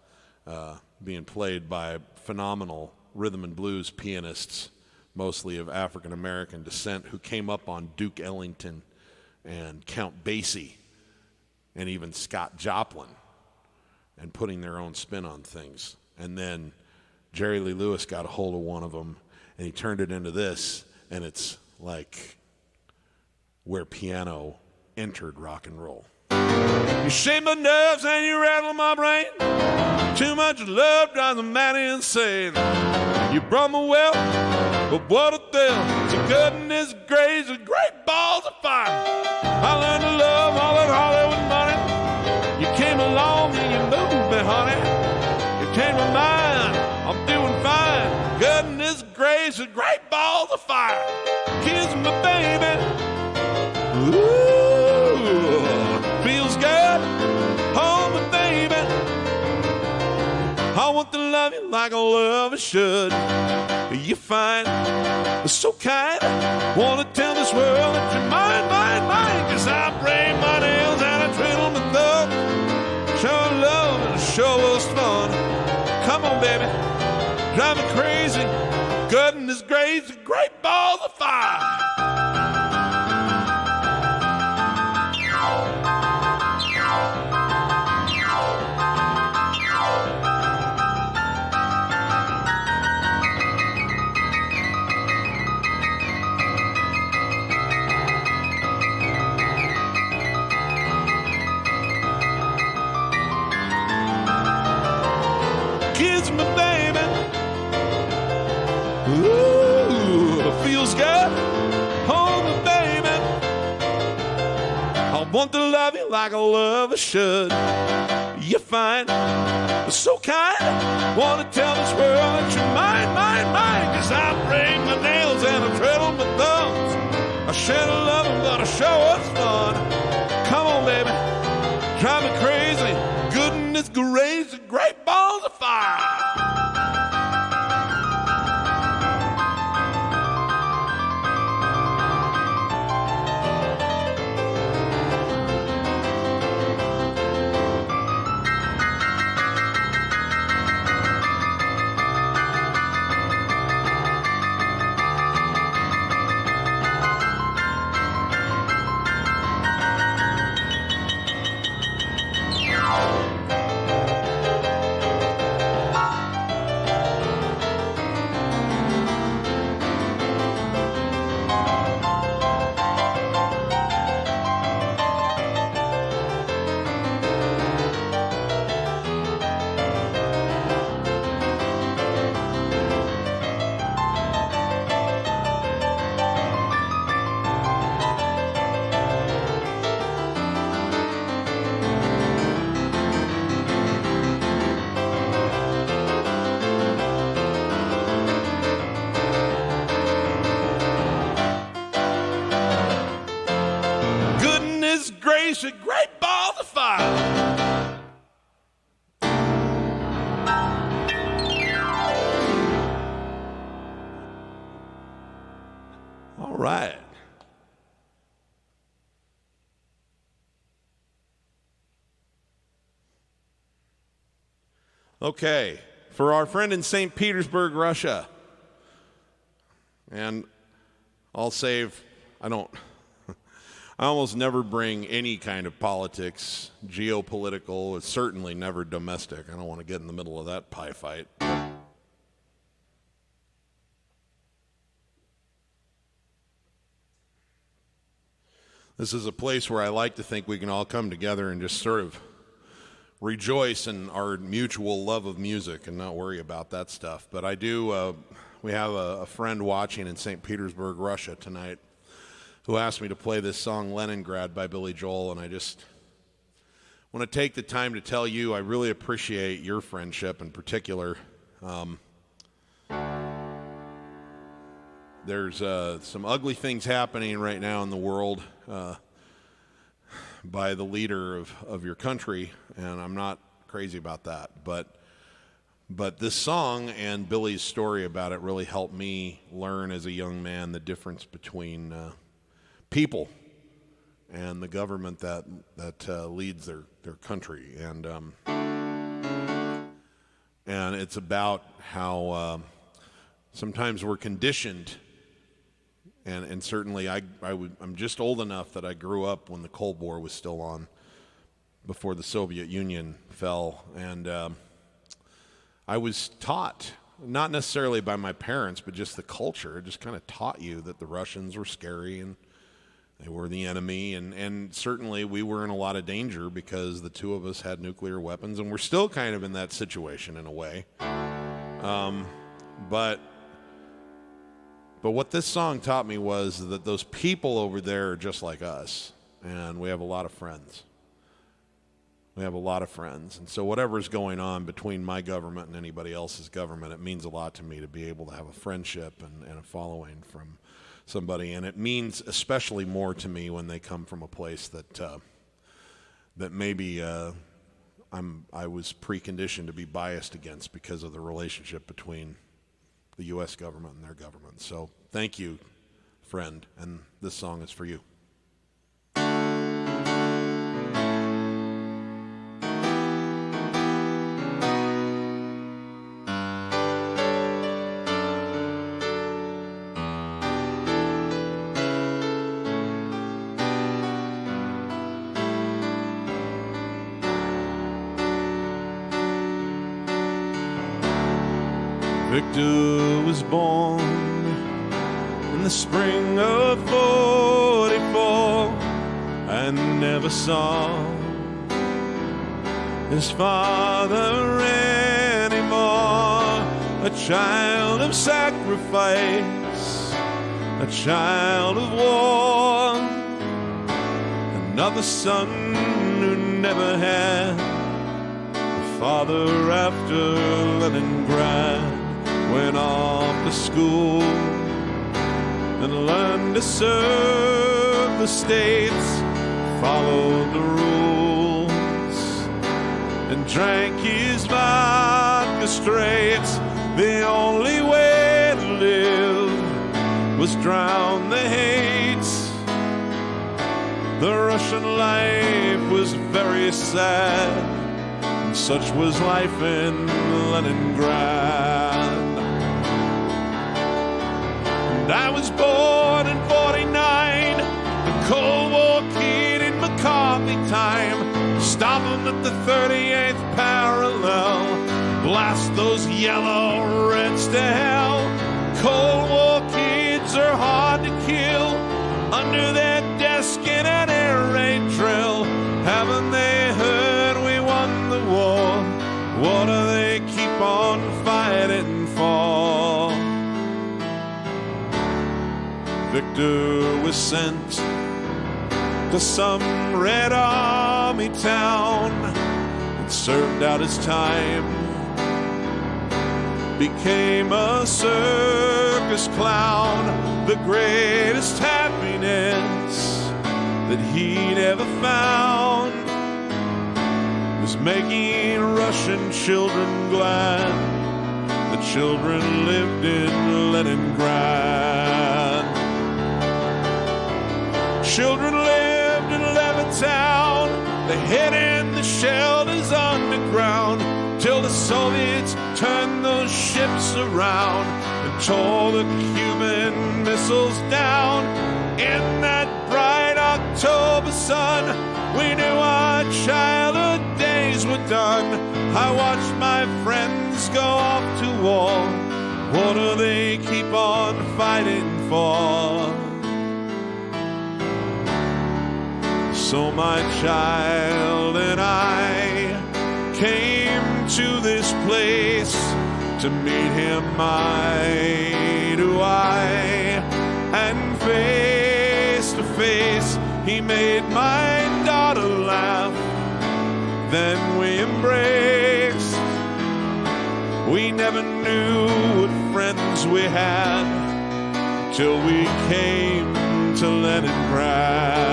being played by phenomenal rhythm and blues pianists, mostly of African-American descent, who came up on Duke Ellington and Count Basie and even Scott Joplin, and putting their own spin on things. And then Jerry Lee Lewis got a hold of one of them, and he turned it into this, and it's like where piano entered rock and roll. You shake my nerves and you rattle my brain. Too much love drives a man insane. You brought me well, but what a thrill. So goodness gracious, great balls of fire. I learned to love all that Hollywood money. You came along and you moved me, honey. You changed my mind, I'm doing fine. Goodness gracious, great balls of fire. Kiss me, baby. Ooh, feels good. Hold me, baby. I want to love you like a lover should. You're fine, so kind. Wanna tell this world that you're mine, mine, mine. 'Cause I break my nails and I twiddle my thumbs. Show love and show us fun. Come on, baby, drive me crazy. Goodness gracious, great balls of fire. Kiss me, baby. Ooh, it feels good. Hold me, baby. I want to love you like a lover should. You're fine, so kind. Want to tell this world that you're mine, mine, mine. 'Cause I break my nails and I twiddle my thumbs. I shed a love but I show us fun. Come on, baby, drive me crazy. Goodness gracious, great balls of fire. unleash a great ball of fire. All right. Okay, for our friend in St. Petersburg, Russia. And I'll save, I almost never bring any kind of politics, geopolitical, it's certainly never domestic. I don't want to get in the middle of that pie fight. This is a place where I like to think we can all come together and just sort of rejoice in our mutual love of music and not worry about that stuff. But I do, we have a friend watching in St. Petersburg, Russia tonight who asked me to play this song, Leningrad by Billy Joel, and I just want to take the time to tell you I really appreciate your friendship in particular. There's some ugly things happening right now in the world by the leader of your country, and I'm not crazy about that. But this song and Billy's story about it really helped me learn as a young man the difference between people and the government that leads their country. And it's about how sometimes we're conditioned. And certainly I'm just old enough that I grew up when the Cold War was still on, before the Soviet Union fell. And I was taught, not necessarily by my parents, but just the culture. It just kind of taught you that the Russians were scary and they were the enemy. And certainly we were in a lot of danger because the two of us had nuclear weapons, and we're still kind of in that situation in a way. But what this song taught me was that those people over there are just like us, and we have a lot of friends. We have a lot of friends. And so whatever's going on between my government and anybody else's government, it means a lot to me to be able to have a friendship and a following from somebody. And it means especially more to me when they come from a place that maybe I was preconditioned to be biased against because of the relationship between the U.S. government and their government. So thank you, friend, and this song is for you. Victor was born in the spring of 44 and never saw his father anymore. A child of sacrifice, a child of war, another son who never had a father after Leningrad. Went off to school and learned to serve the states, followed the rules, and drank his vodka straight. The only way to live was drown the hate. The Russian life was very sad, and such was life in Leningrad. I was born in 49, a Cold War kid in McCarthy time. Stop them at the 38th parallel, blast those yellow reds to hell. Cold War kids are hard to kill, under their desk in an air raid drill. Haven't they heard we won the war? What do they keep on fighting for? Victor was sent to some Red Army town and served out his time. Became a circus clown, the greatest happiness that he'd ever found. is making Russian children glad. The children lived in Leningrad. Children lived in Levittown. They hid in the shelters underground till the Soviets turned those ships around and tore the Cuban missiles down. In that bright October sun, we knew our childhood days were done. I watched my friends go off to war. What do they keep on fighting for? So my child and I came to this place to meet him eye to eye, and face to face he made my daughter laugh. Then we embraced. We never knew what friends we had till we came to Leningrad.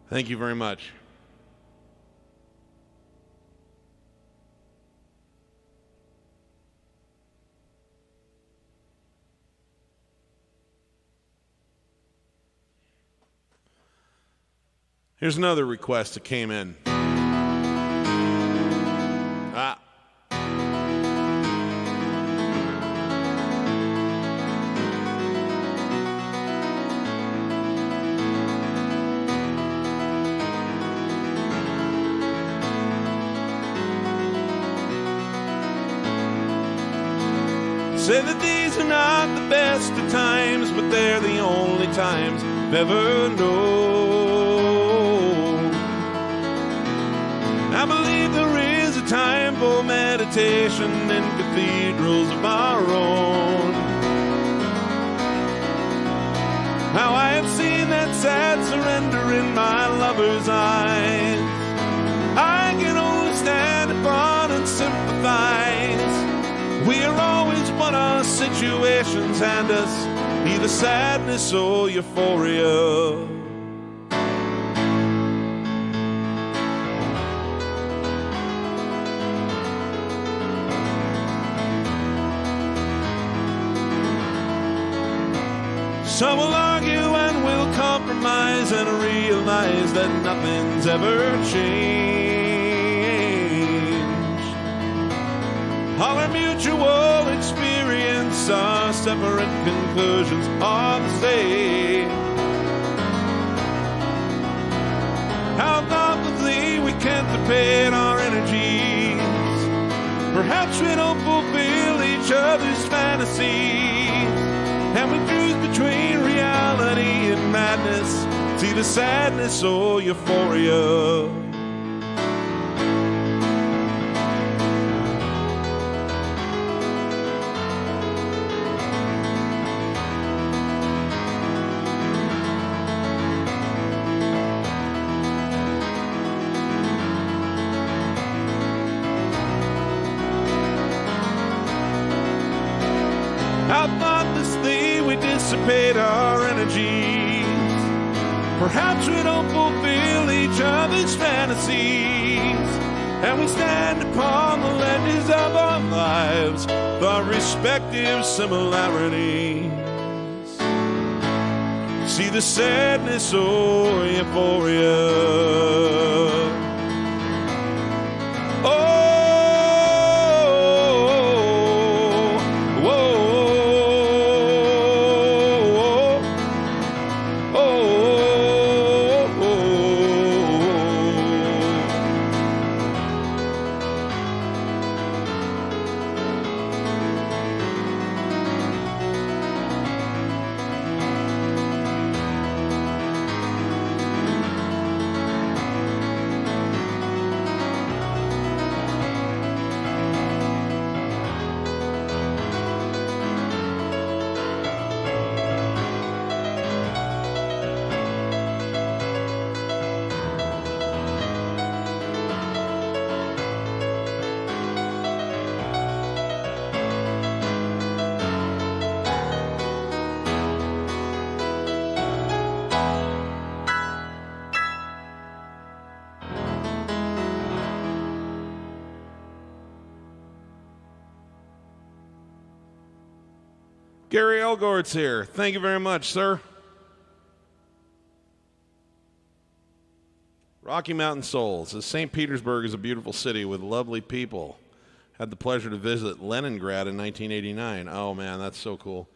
Thank you very much. Here's another request that came in. Say that these are not the best of times, but they're the only times I've ever known. I believe there is a time for meditation in cathedrals of our own. How I have seen that sad surrender in my lover's eyes. I can only stand upon and sympathize. We are always what our situations hand us, either sadness or euphoria. Some will argue and will compromise and realize that nothing's ever changed. All our mutual experience, our separate conclusions are the same. How thoughtlessly we can't dissipate our energies. Perhaps we don't fulfill each other's fantasies, and we choose between reality and madness, it's either sadness or euphoria. How thoughtlessly we dissipate our energies. Perhaps we don't fulfill each other's fantasies, and we stand upon the ledges of our lives with our respective similarities. See the sadness or euphoria. Oh, Gary Elgort's here. Thank you very much, sir. Rocky Mountain Soul says St. Petersburg is a beautiful city with lovely people. Had the pleasure to visit Leningrad in 1989. Oh, man, that's so cool.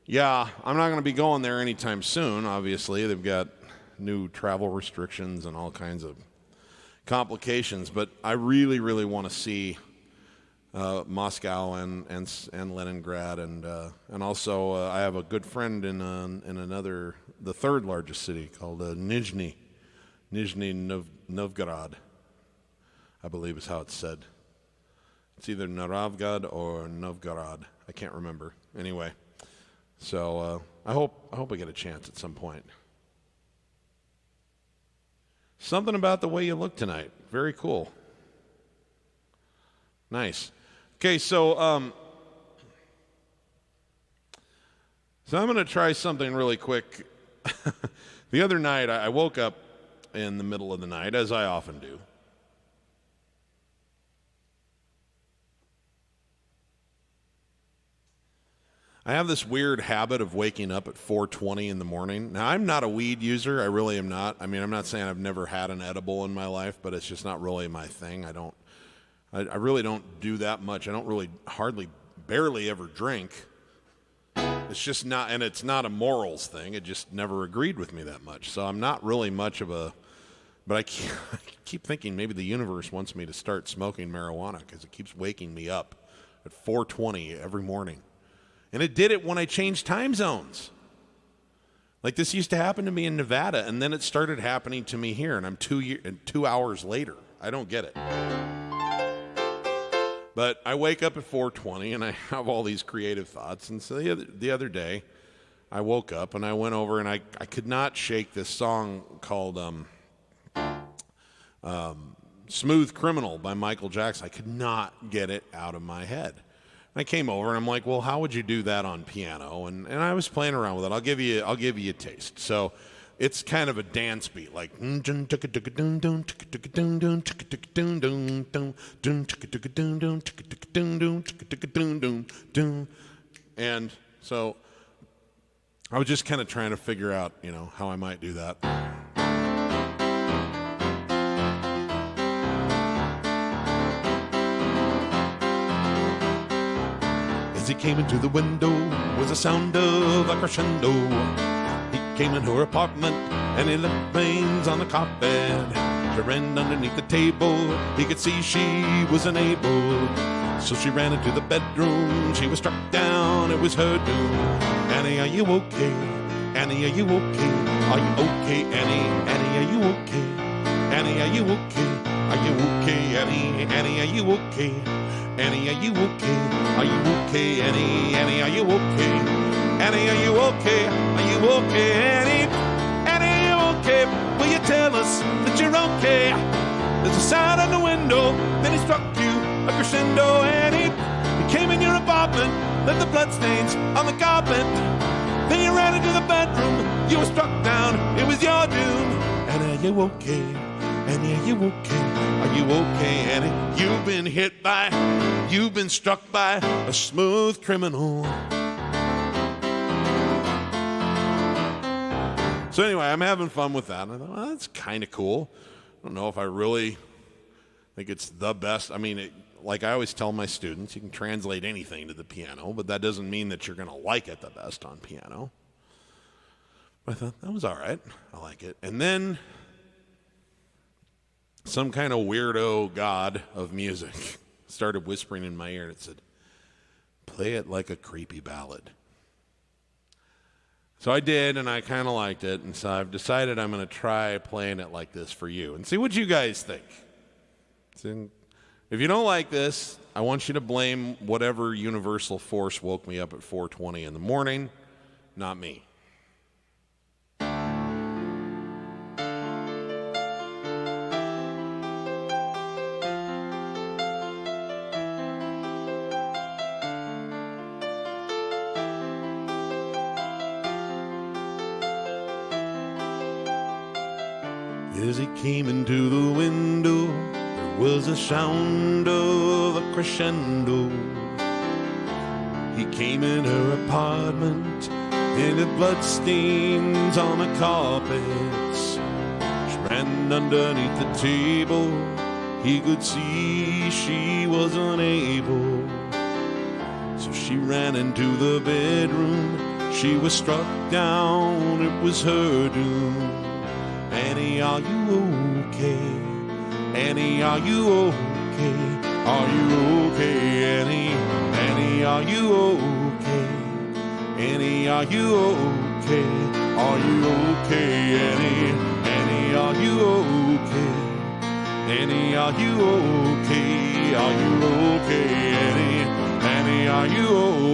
Yeah, I'm not going to be going there anytime soon, obviously. They've got new travel restrictions and all kinds of complications, but I really, really want to see Moscow and Leningrad, and also I have a good friend in another, the third largest city called Nizhny Novgorod, I believe is how it's said. It's either Naravgad or Novgorod. I can't remember. Anyway, so I hope I get a chance at some point. Something about the way you look tonight. Very cool. Nice. Okay, so I'm going to try something really quick. The other night, I woke up in the middle of the night, as I often do. I have this weird habit of waking up at 4:20 in the morning. Now, I'm not a weed user. I really am not. I mean, I'm not saying I've never had an edible in my life, but it's just not really my thing. I really don't do that much. I don't really barely ever drink. It's just not, and it's not a morals thing. It just never agreed with me that much. So I'm not really much of a, but I keep thinking maybe the universe wants me to start smoking marijuana because it keeps waking me up at 4:20 every morning. And it did it when I changed time zones. Like this used to happen to me in Nevada, and then it started happening to me here, and I'm 2 hours later. I don't get it. But I wake up at 4:20, and I have all these creative thoughts. And so the other day, I woke up, and I went over, and I could not shake this song called Smooth Criminal by Michael Jackson. I could not get it out of my head. I came over and I'm like, well, how would you do that on piano? And I was playing around with it. I'll give you a taste. So it's kind of a dance beat, like and so I was just kind of trying to figure out, how I might do that. As he came into the window was the sound of a crescendo. He came into her apartment and he left things on the carpet. She ran underneath the table. He could see she was unable. So she ran into the bedroom. She was struck down. It was her doom. Annie, are you okay? Annie, are you okay? Are you okay, Annie? Annie, are you okay? Annie, are you okay? Are you okay, Annie? Annie, are you okay? Annie, are you okay? Are you okay, Annie? Annie, are you okay? Annie, are you okay? Are you okay, Annie? Annie, are you okay? Will you tell us that you're okay? There's a sound on the window, then he struck you a crescendo, Annie. He came in your apartment, left the bloodstains on the carpet. Then you ran into the bedroom, you were struck down, it was your doom. Annie, are you okay? Annie, are you okay? Are you okay, Annie? You've been struck by a smooth criminal. So anyway, I'm having fun with that. And I thought, well, that's kind of cool. I don't know if I really think it's the best. I mean, like I always tell my students, you can translate anything to the piano, but that doesn't mean that you're going to like it the best on piano. But I thought, that was all right. I like it. And then some kind of weirdo god of music started whispering in my ear and it said, play it like a creepy ballad. So I did, and I kind of liked it, and so I've decided I'm going to try playing it like this for you and see what you guys think. If you don't like this, I want you to blame whatever universal force woke me up at 4:20 in the morning, not me. As he came into the window, there was a sound of a crescendo. He came in her apartment, and the bloodstains on the carpets. She ran underneath the table. He could see she was unable. So she ran into the bedroom. She was struck down, it was her doom. Annie, are you okay? Annie, are you okay? Are you okay, Annie? Annie, are you okay? Annie, are you okay? Are you okay, Annie? Annie, are you okay? Annie, are you okay? Are you okay, Annie? Annie, are you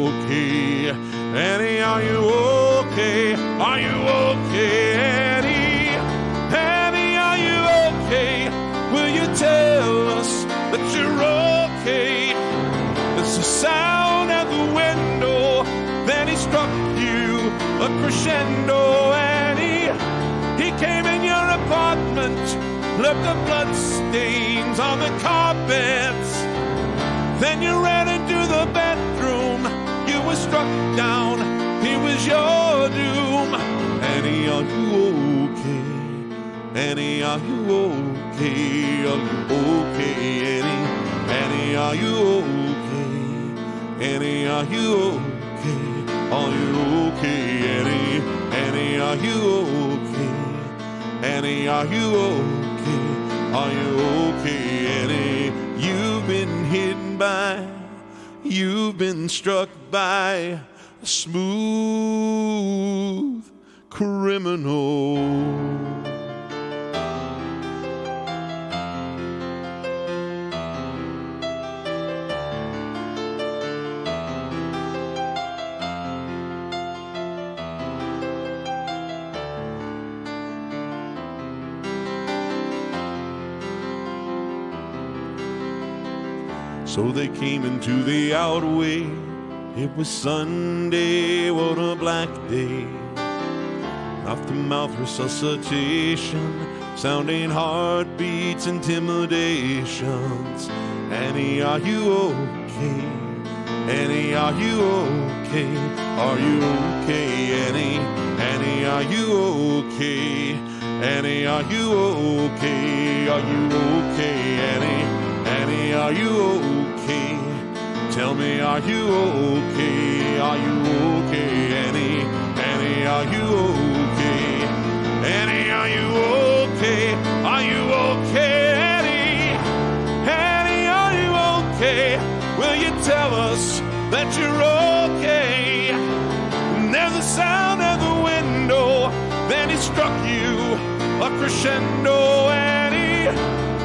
okay? Annie, are you okay? Are you okay, Annie? Annie, are you okay? Will you tell us that you're okay? There's a sound at the window. Then he struck you a crescendo, Annie. He came in your apartment, left the blood stains on the carpets. Then you ran into the bedroom. You were struck down. He was your doom. Annie, are you okay? Annie, are you okay? Are you okay, Annie? Annie, are you okay? Annie, are you okay? Are you okay, Annie? Annie, are you okay? Annie, are you okay? Are you okay, Annie? You've been hidden by, you've been struck by a smooth criminal. So they came into the outway. It was Sunday, what a black day. Mouth-to-mouth resuscitation, sounding heartbeats, intimidations. Annie, are you okay? Annie, are you okay? Are you okay, Annie? Annie, are you okay? Annie, are you okay? Are you okay, Annie? Annie, are you okay? Tell me, are you okay? Are you okay, Annie? Annie, are you okay? Annie, are you okay? Are you okay, Annie? Annie, are you okay? Will you tell us that you're okay? And there's a sound at the window. Then he struck you a crescendo, Annie.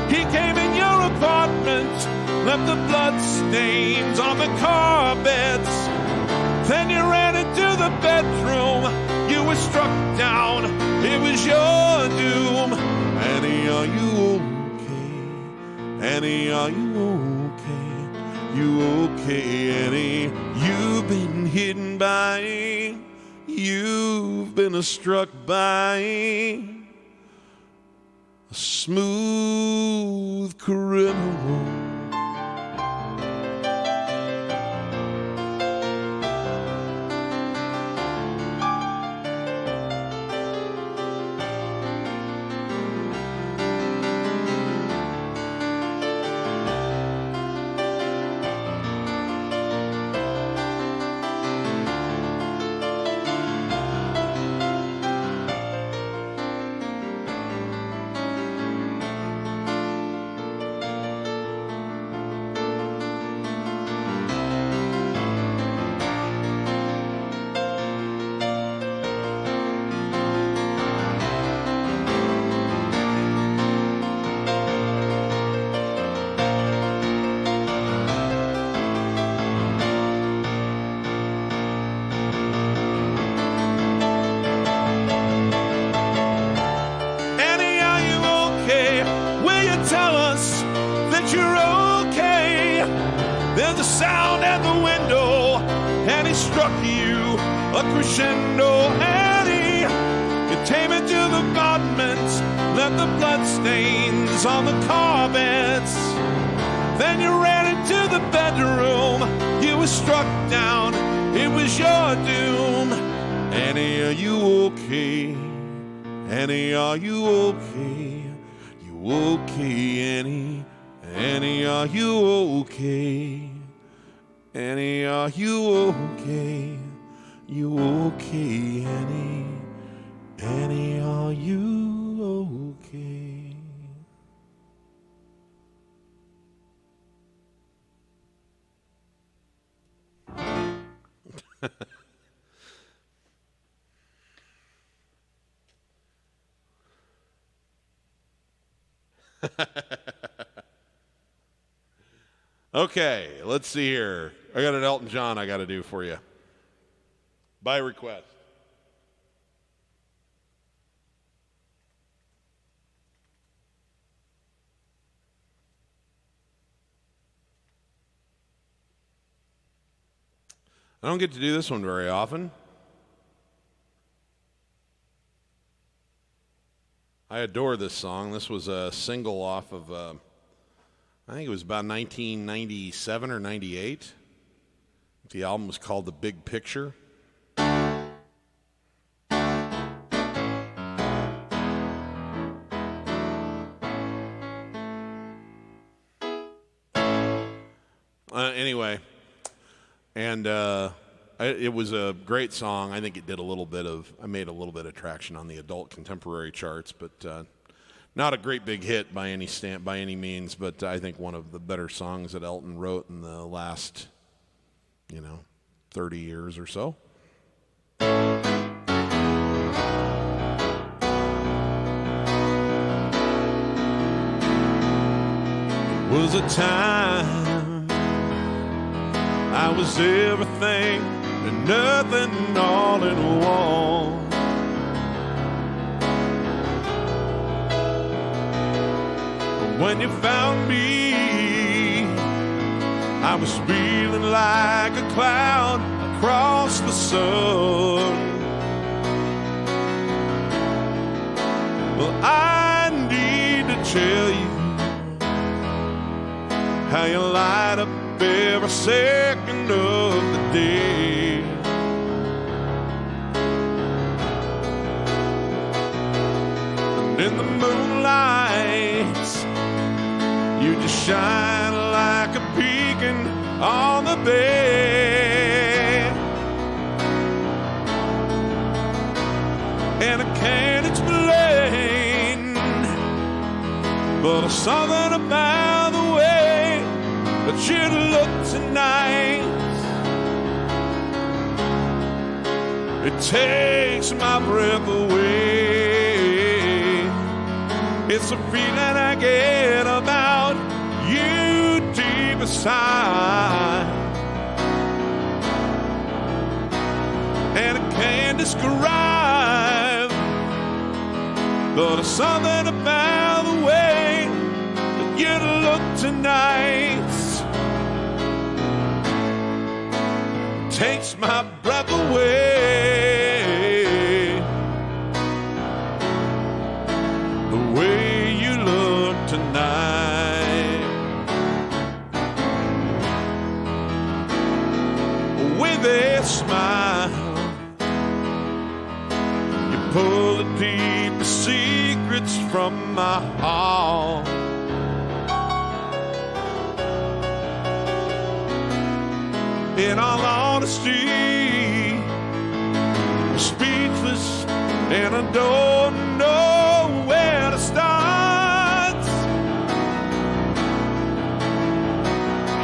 He came in your apartment, left the blood stains on the carpets. Then you ran into the bedroom. You were struck down. It was your doom. Annie, are you okay? Annie, are you okay? You okay, Annie? You've been hidden by, you've been struck by a smooth criminal. There's a sound at the window, and he struck you a crescendo, Annie. You came into the apartment, left the blood stains on the carpets. Then you ran into the bedroom. You were struck down, it was your doom. Annie, are you okay? Annie, are you okay? You okay, Annie? Annie, are you okay? Annie, are you okay? You okay, Annie? Annie, are you okay? Okay, let's see here. I got an Elton John I got to do for you. By request. I don't get to do this one very often. I adore this song. This was a single off of, I think it was about 1997 or 98. The album was called The Big Picture. Anyway, and it was a great song. I think it did I made a little bit of traction on the adult contemporary charts, but not a great big hit by any means. But I think one of the better songs that Elton wrote in the last, 30 years or so. It was a time I was everything and nothing all in one. But when you found me, I was feeling like a cloud across the sun. Well, I need to tell you how you light up every second of the day. And in the moonlight, you just shine like a beacon on the bed. And I can't explain, but there's something about the way that you look tonight. It takes my breath away. It's a feeling I get about you deep inside, and I can't describe, but there's something about the way that you look tonight. Takes my breath away. The way you look tonight, with a smile, you pull the deepest secrets from my heart. In all honesty, I'm speechless and I don't know where to start.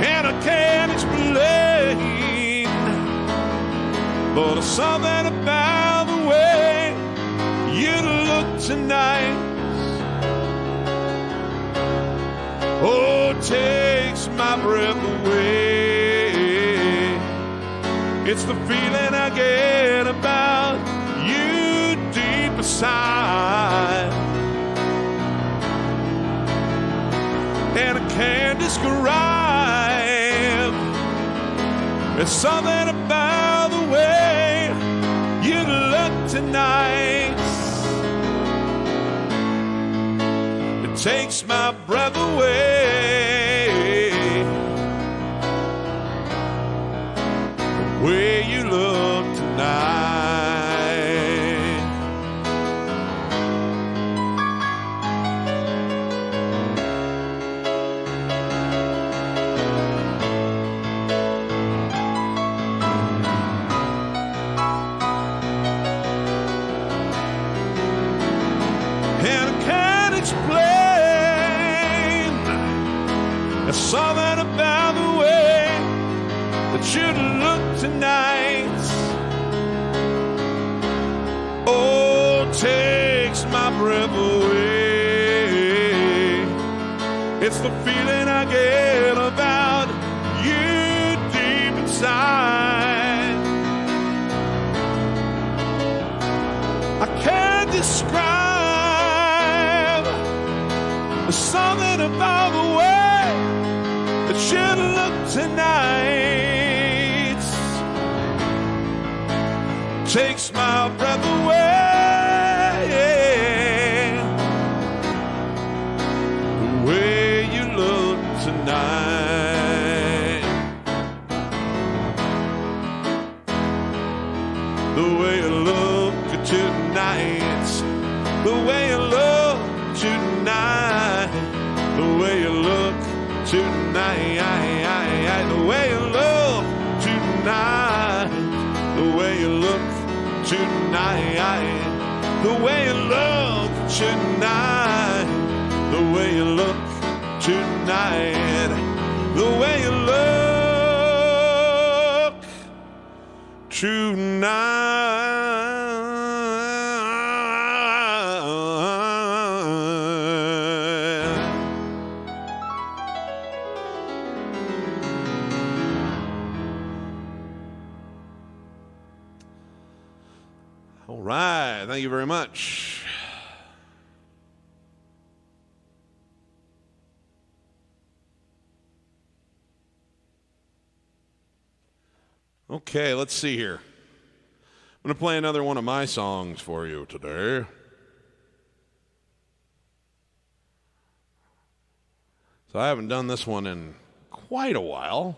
And I can't explain, but there's something about the way you look tonight. Oh, it takes my breath away. It's the feeling I get about you deep inside, and I can't describe. There's something about the way you look tonight. It takes my breath away. way you look tonight. And I can't explain, there's something about the way that you look tonight. Oh, takes my breath away. It's the feeling I get about you deep inside. I can't describe, there's something about the way that you look tonight. Takes my breath away. The way you look tonight. The way you look tonight. The way you look tonight. The way you look tonight. The way you look tonight. The way you look tonight. The way you look tonight. The way you look tonight. The way you look tonight. All right, thank you very much. Okay, let's see here. I'm going to play another one of my songs for you today. So I haven't done this one in quite a while.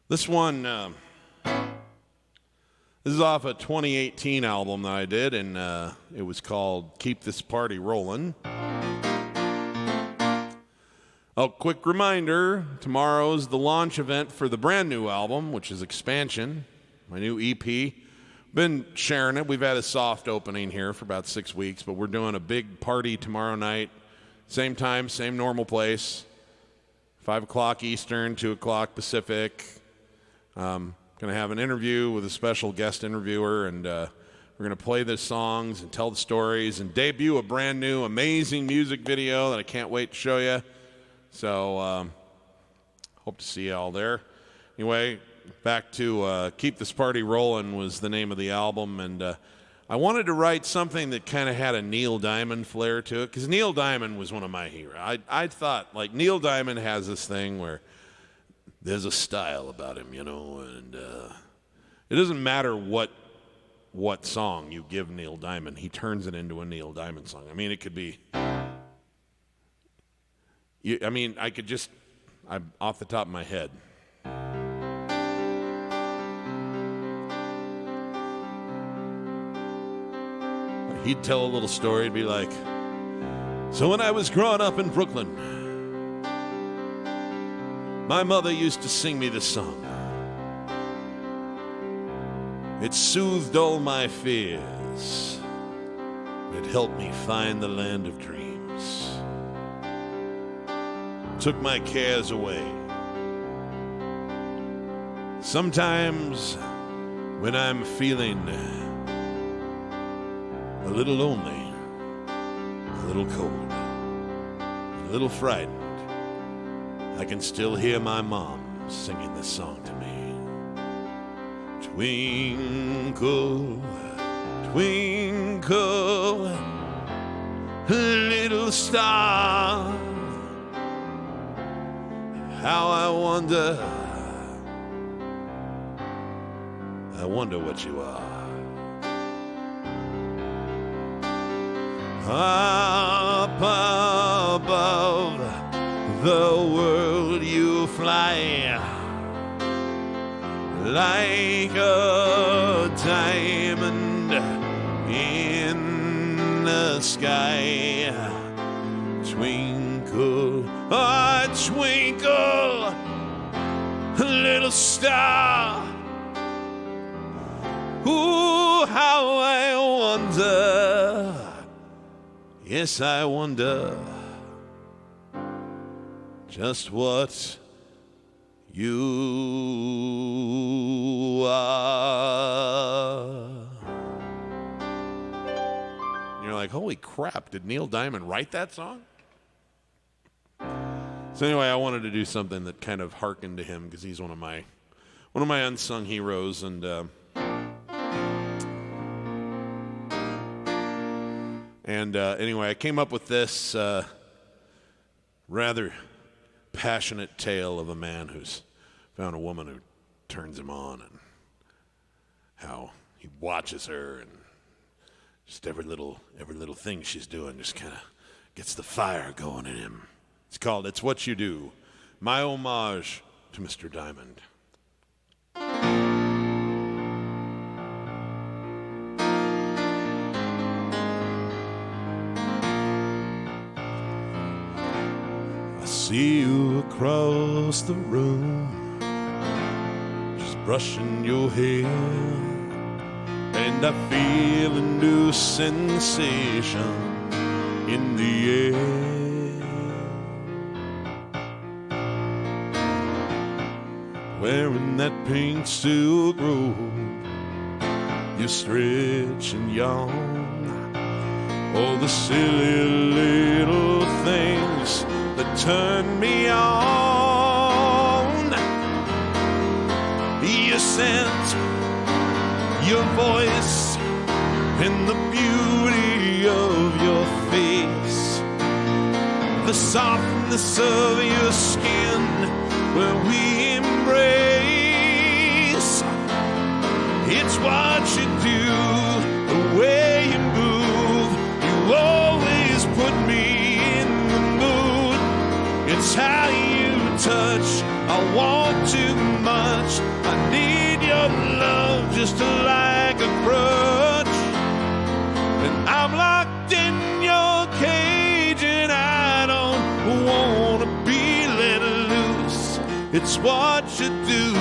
This one, this is off a 2018 album that I did, and it was called Keep This Party Rollin'. Oh, quick reminder, tomorrow's the launch event for the brand new album, which is Expansion, my new EP. Been sharing it. We've had a soft opening here for about 6 weeks, but we're doing a big party tomorrow night. Same time, same normal place. 5 o'clock Eastern, 2 o'clock Pacific. Going to have an interview with a special guest interviewer, and we're going to play the songs and tell the stories and debut a brand new, amazing music video that I can't wait to show you. So hope to see you all there. Anyway, back to Keep This Party Rollin' was the name of the album, and I wanted to write something that kind of had a Neil Diamond flair to it, because Neil Diamond was one of my heroes. I thought, like, Neil Diamond has this thing where there's a style about him, you know, and it doesn't matter what song you give Neil Diamond, he turns it into a Neil Diamond song. I mean, it could be, I'm off the top of my head. He'd tell a little story, it'd be like, so when I was growing up in Brooklyn, my mother used to sing me this song. It soothed all my fears. It helped me find the land of dreams. Took my cares away. Sometimes when I'm feeling a little lonely, a little cold, a little frightened, I can still hear my mom singing this song to me. Twinkle, twinkle, little star, how I wonder what you are. Up above the world you fly, like a diamond in the sky. Twinkle, oh, twinkle, little star. Ooh, how I wonder, yes, I wonder just what you are. You're like, holy crap, did Neil Diamond write that song? So anyway, I wanted to do something that kind of harkened to him because he's one of my unsung heroes. And anyway, I came up with this rather passionate tale of a man who's found a woman who turns him on, and how he watches her, and just every little thing she's doing just kind of gets the fire going in him. It's called It's What You Do, my homage to Mr. Diamond. I see you across the room, just brushing your hair, and I feel a new sensation in the air. Wearing that pink silk robe, you stretch and yawn. All the silly little things that turn me on. Your scent, your voice, and the beauty of your face, the softness of your skin where we embrace. It's what you do, the way you move, you always put me in the mood. It's how you touch, I want too much, I need your love just like a crutch. And I'm locked in your cage and I don't wanna be let loose. It's what you do,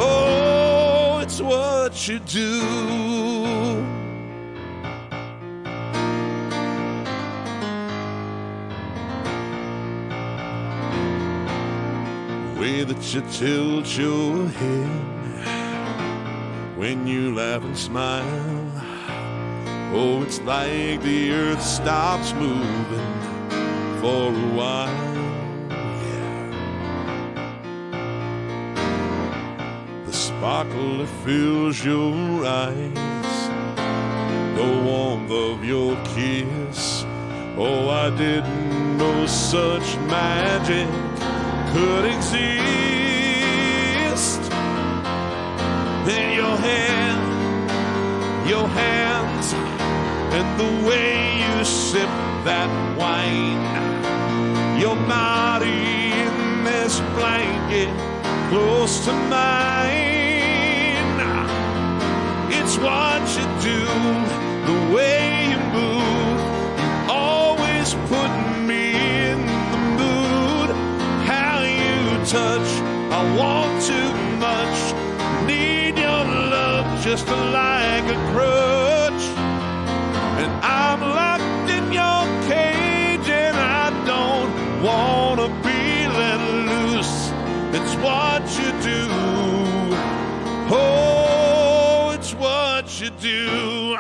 oh, it's what you do. The way that you tilt your head when you laugh and smile, oh, it's like the earth stops moving for a while. Sparkle that fills your eyes, the warmth of your kiss. Oh, I didn't know such magic could exist. Then your hair, your hands, and the way you sip that wine, your body in this blanket close to mine. It's what you do, the way you move, you always put me in the mood. How you touch, I want too much, need your love just like a crutch. And I'm locked in your cage and I don't wanna be let loose. It's what you do, oh, it's what you do.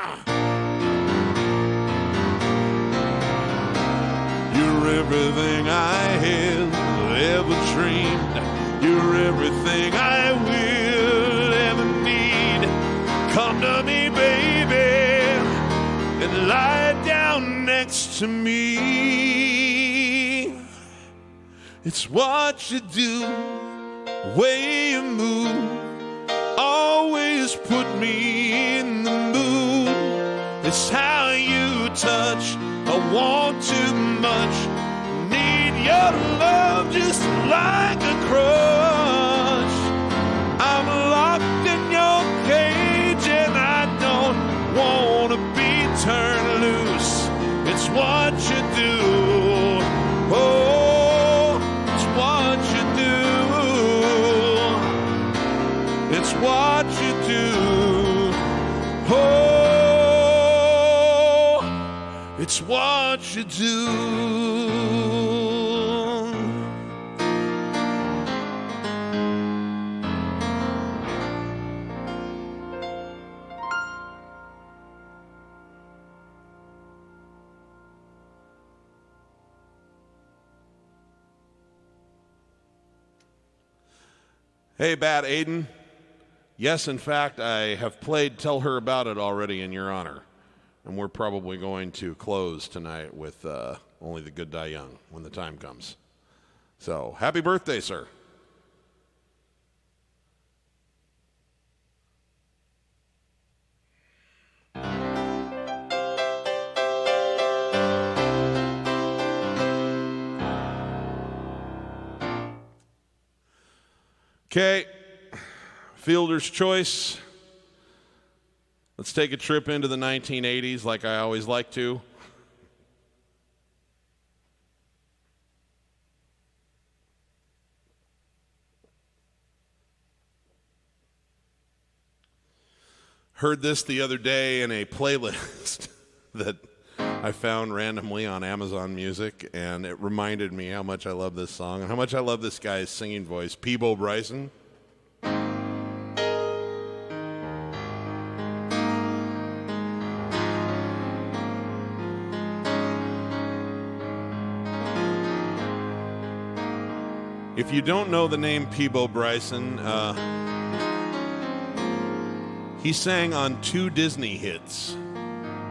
You're everything I have ever dreamed. You're everything I will ever need. Come to me, baby, and lie down next to me. It's what you do, the way you move, always put me in the mood. It's how you touch, I want to much. Need your love just like a crush. I'm locked in your cage and I don't want to be turned loose. It's what you do. Oh, it's what you do. It's what you do. Oh, it's what you do. Hey, Bat Aiden. Yes, in fact, I have played Tell Her About It already in your honor. And we're probably going to close tonight with Only the Good Die Young when the time comes. So, happy birthday, sir. Okay, Fielder's choice. Let's take a trip into the 1980s like I always like to. Heard this the other day in a playlist that I found randomly on Amazon Music, and it reminded me how much I love this song and how much I love this guy's singing voice, Peabo Bryson. If you don't know the name Peabo Bryson, he sang on 2 Disney hits.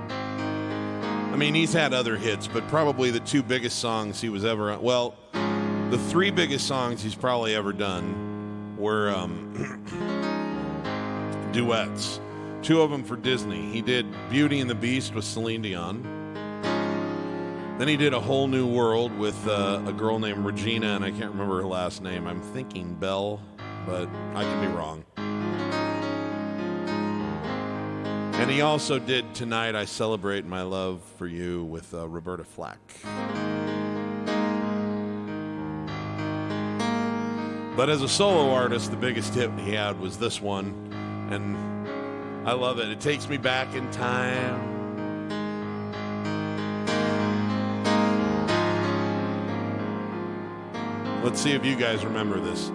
I mean, he's had other hits, but probably the 2 biggest songs he was ever on. Well, the 3 biggest songs he's probably ever done were duets. 2 of them for Disney. He did Beauty and the Beast with Celine Dion. Then he did A Whole New World with a girl named Regina, and I can't remember her last name. I'm thinking Belle, but I could be wrong. And he also did Tonight I Celebrate My Love for You with Roberta Flack. But as a solo artist, the biggest hit he had was this one, and I love it. It takes me back in time. Let's see if you guys remember this.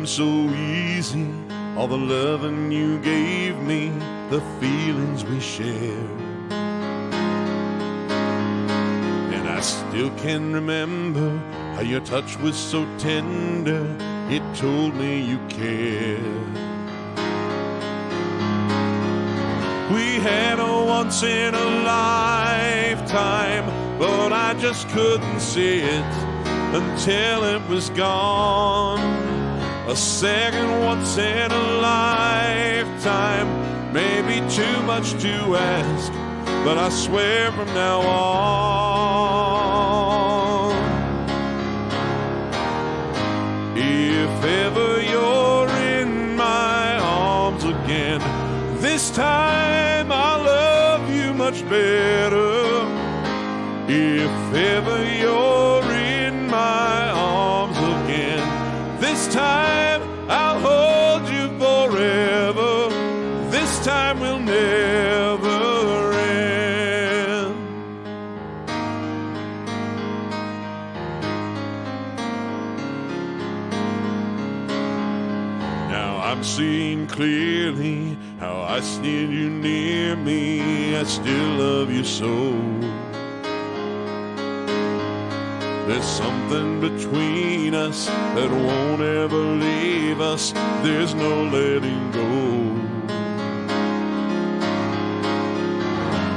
So easy, all the loving you gave me, the feelings we shared. And I still can remember how your touch was so tender, it told me you cared. We had a once in a lifetime, but I just couldn't see it until it was gone. A second once in a lifetime, maybe too much to ask, but I swear from now on, if ever you're in my arms again, this time I'll love you much better. If ever you're in my arms again, this time I'll hold you forever. This time will never end. Now I'm seeing clearly how I see you near me. I still love you so. There's something between us that won't ever leave us. There's no letting go.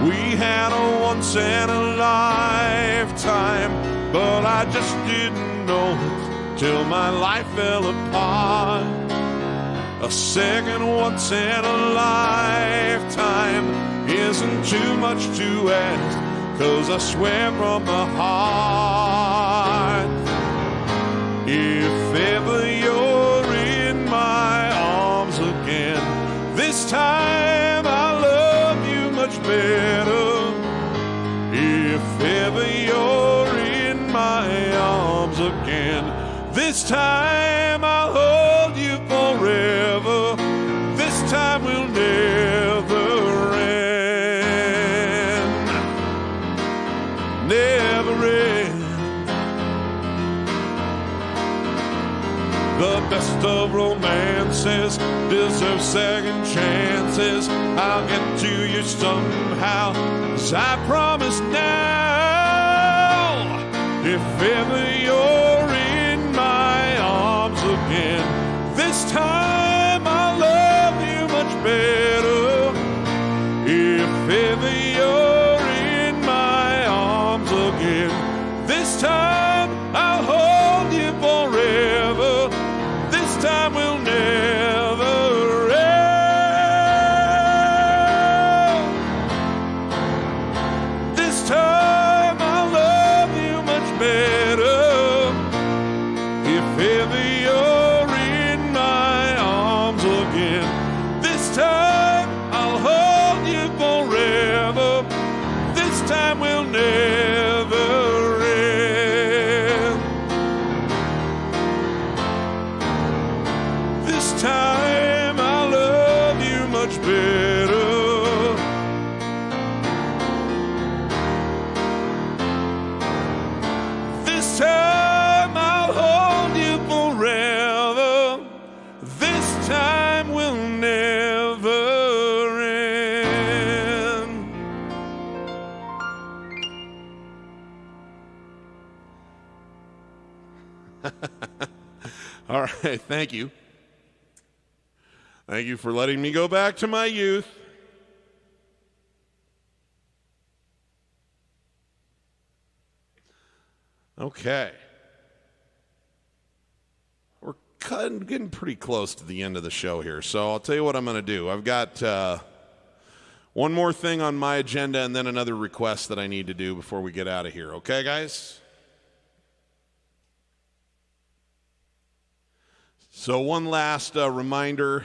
We had a once in a lifetime, but I just didn't know it till my life fell apart. A second once in a lifetime isn't too much to ask, 'cause I swear from the heart, if ever you're in my arms again, this time I'll love you much better. If ever you're in my arms again, this time I'll hold you forever. This time will never end. Never end. The best of romances deserve second chances. I'll get to you somehow, as I promise now. If ever you're in my arms again, this time I'll love you much better. If ever you're in my arms again, this time I'll hold you forever. This time will never end. This time I'll love you much better. If ever you're in my arms again, this time I'll hold you forever. This time will never end. This time I'll love you much better. This time I'll hold you forever. This time will never end. All right, thank you. Thank you for letting me go back to my youth. Okay. We're getting pretty close to the end of the show here, so I'll tell you what I'm going to do. I've got one more thing on my agenda and then another request that I need to do before we get out of here. Okay, guys? So one last reminder.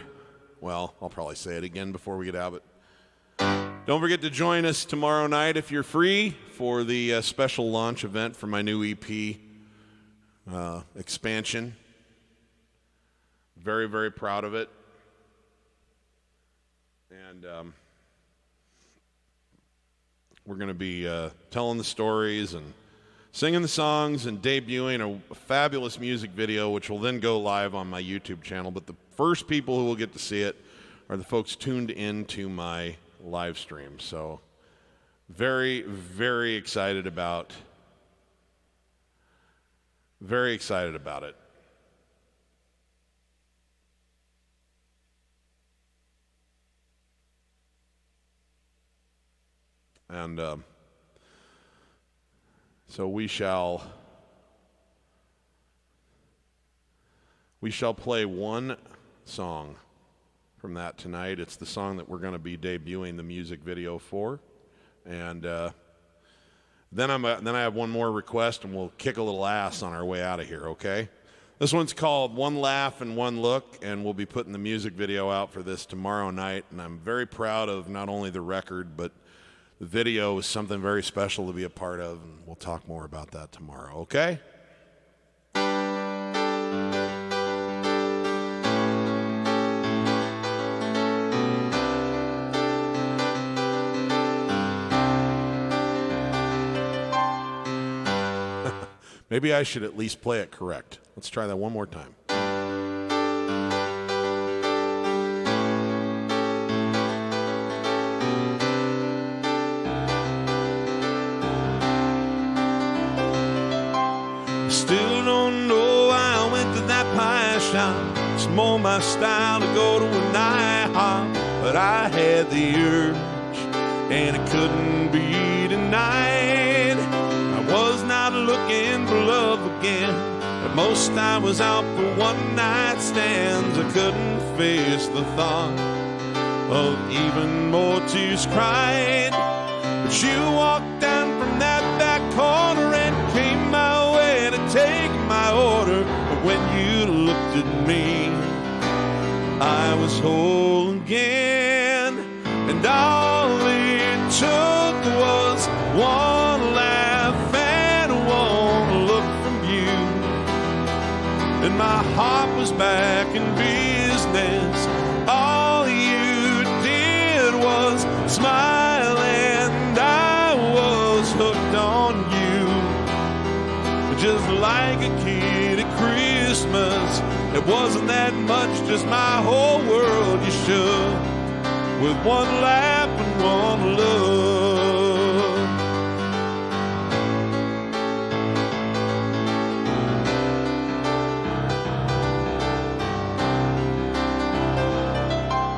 Well, I'll probably say it again before we get out, but don't forget to join us tomorrow night if you're free for the special launch event for my new EP expansion. Very, very proud of it. And we're going to be telling the stories and singing the songs and debuting a fabulous music video, which will then go live on my YouTube channel. But the first people who will get to see it are the folks tuned into my live stream. So very, very excited about it. And so we shall play one song from that tonight. It's the song that we're going to be debuting the music video for. And then I have one more request, and we'll kick a little ass on our way out of here, okay? This one's called One Laugh and One Look, and we'll be putting the music video out for this tomorrow night. And I'm very proud of not only the record, but the video is something very special to be a part of, and we'll talk more about that tomorrow, okay? Maybe I should at least play it correct. Let's try that one more time. Still don't know why I went to that pie shop. It's more my style to go to an IHOP, but I had the urge and it couldn't be denied. I was not looking for love again. At most I was out for one night stands. I couldn't face the thought of even more tears cried. But you walked down from that back corner and came my way to take my order. But when you looked at me, I was whole again. And all it took was one laugh and one look from you, and my heart was back in business. All you did was smile, and I was hooked on you. Just like a kid at Christmas, it wasn't that much, just my whole world you shook with one laugh and one look.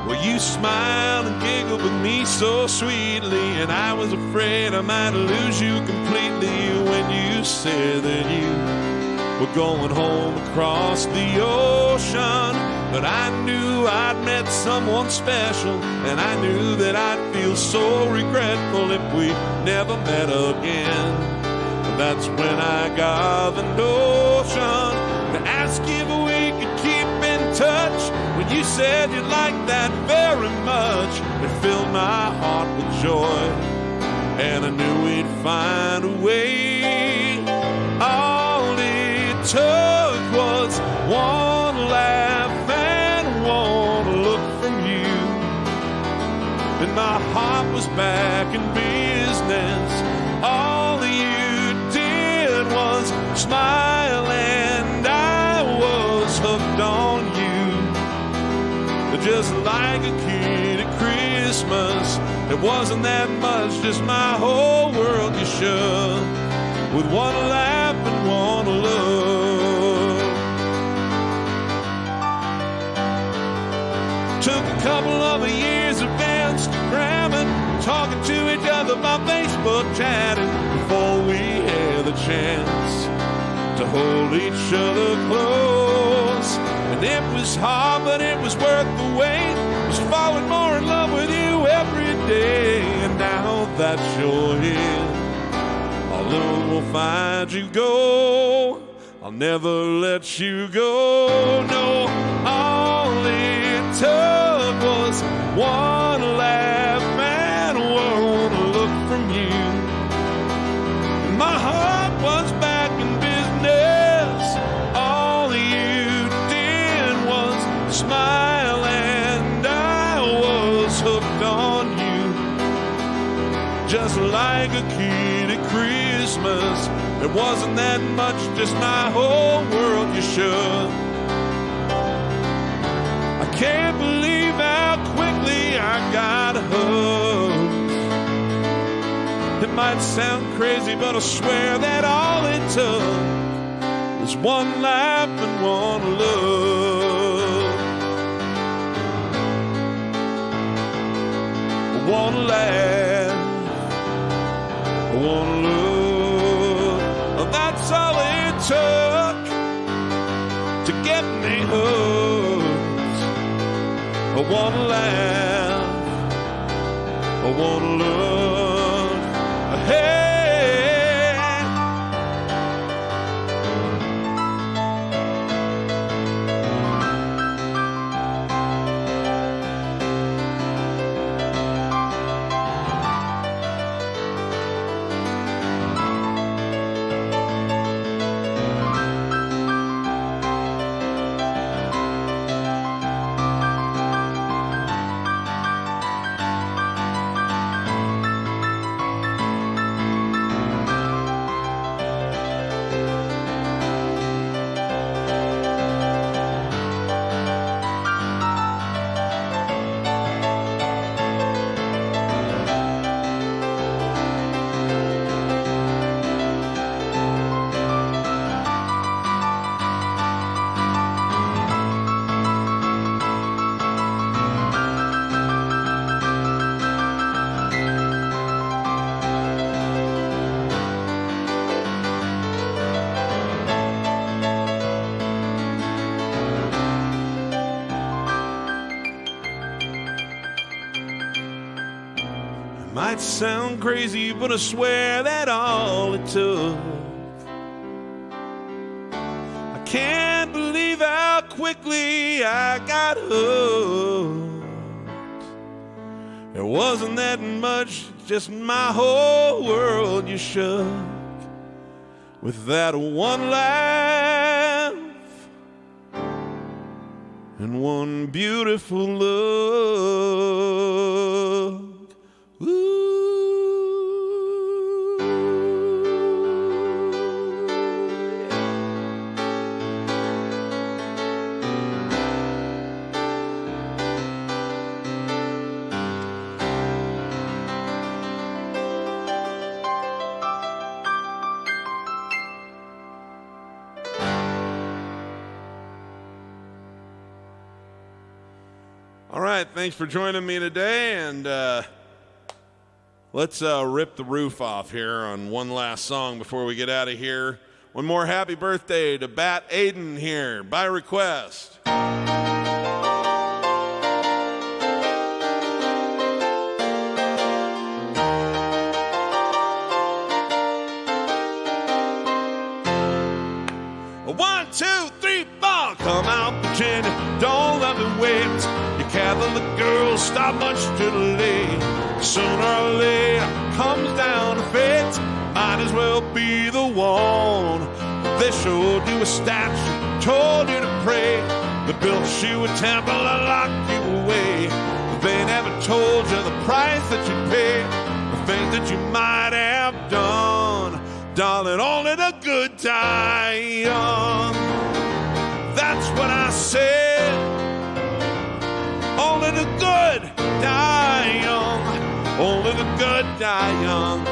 Well, you smiled and giggled with me so sweetly, and I was afraid I might lose you completely when you said that you were going home across the ocean. But I knew I'd met someone special, and I knew that I'd feel so regretful if we never met again. That's when I got the notion to ask if we could keep in touch. When you said you'd like that very much, it filled my heart with joy, and I knew we'd find a way. All it took was one laugh and one look from you, and my heart was back in business. All you did was smile, and I was hooked on you. Just like a kid at Christmas, it wasn't that much, just my whole world you shook with one laugh and one look. Took a couple of years of Instagramming, talking to each other by Facebook chatting, before we had the chance to hold each other close. And it was hard, but it was worth the wait. Just falling more in love with you every day. And now that you're here, all over will find you go. I'll never let you go. No, all it took was one laugh and one look from you. And my heart was back in business. All you did was smile, and I was hooked on you. Just like a kid at Christmas, it wasn't that much, just my whole world you shook. I can't believe how quickly I got hooked. It might sound crazy, but I swear that all it took was one laugh and one look. One laugh, one look. That's all it took to get me hooked. One laugh, one look. Hey. might sound crazy, but I swear that all it took. I can't believe how quickly I got hooked. It wasn't that much, just my whole world you shook with that one laugh and one beautiful look. Ooh. All right, thanks for joining me today, and let's rip the roof off here on one last song before we get out of here. One more happy birthday to Bat Aiden here, by request. 1, 2, 3, 4. Come out, Virginia, don't let me wait. You Catholic girls stop much too late. Sooner or later comes down to fate. Might as well be the one. They showed you a statue, told you to pray. They built you a temple and locked you away. They never told you the price that you pay, the things that you might have done. Darling, only the good die young. That's what I said. Only the good die young. Only the good die young.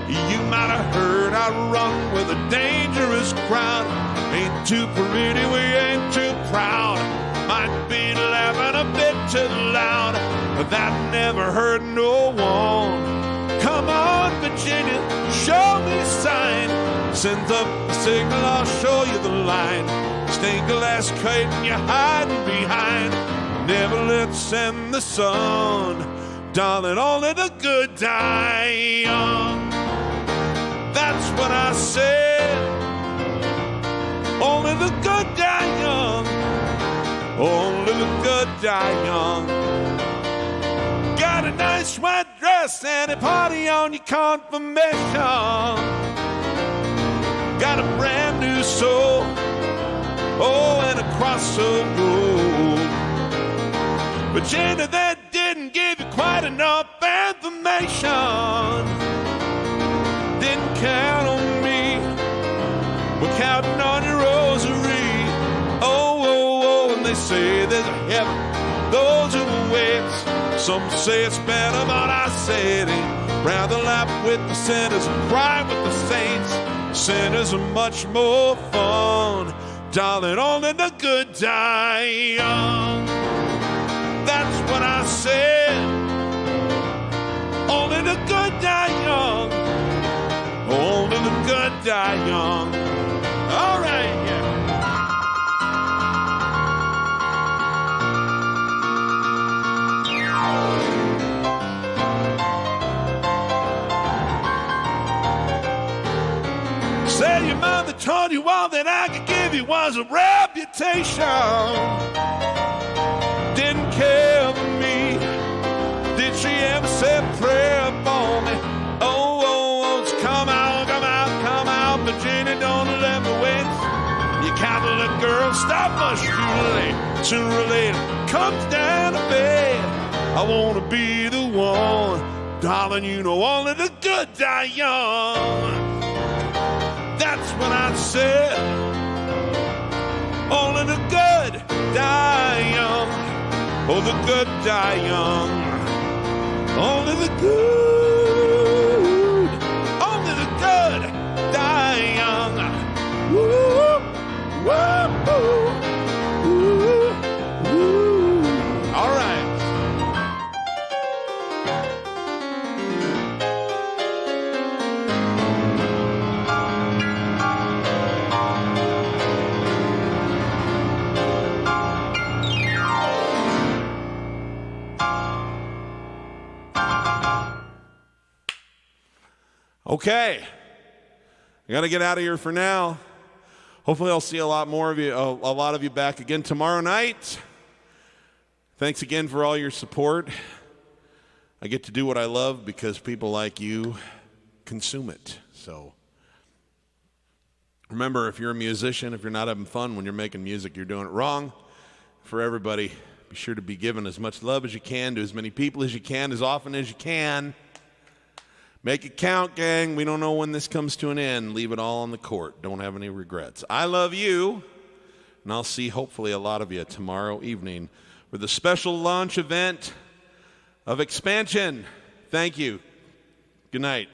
You might have heard I run with a dangerous crowd. Ain't too pretty, we ain't too proud. Might be laughing a bit too loud, but that never hurt no one. Come on, Virginia, show me a sign. Send up the signal, I'll show you the line. Stained glass curtain you're hiding behind. Never let send the sun. Darling, only the good die young. That's what I said. Only the good die young. Only the good die young. Got a nice white dress and a party on your confirmation. Got a brand new soul, oh, and a cross of gold. Virginia, that didn't give you quite enough information. Didn't count on me, we're counting on your rosary. Oh, oh, oh, and they say there's a heaven, those who will wait. Some say it's better, but I say it ain't. Rather laugh with the sinners and cry with the saints. Sinners are much more fun. Darling, only the good die young. That's what I said. Only the good die young. Only the good die young. All right, yeah. Say your mother told you all that I could give you was a reputation. Didn't care for me. Did she ever say a prayer for me? Oh, oh, oh, it's come out, Virginia, don't let me wait. You Catholic girl, stop much too late. Sooner or later, comes down to bed. I want to be the one. Darling, you know only the good die young. That's what I said. Only the good die young. Oh, the good die young. Only the good. Only the good die young. Woo, woo, woo, woo. All right. Okay. I got to get out of here for now. Hopefully I'll see a lot of you back again tomorrow night. Thanks again for all your support. I get to do what I love because people like you consume it. So remember, if you're a musician, if you're not having fun when you're making music, you're doing it wrong. For everybody, be sure to be giving as much love as you can to as many people as you can, as often as you can. Make it count, gang. We don't know when this comes to an end. Leave it all on the court. Don't have any regrets. I love you, and I'll see hopefully a lot of you tomorrow evening for the special launch event of Expansion. Thank you. Good night.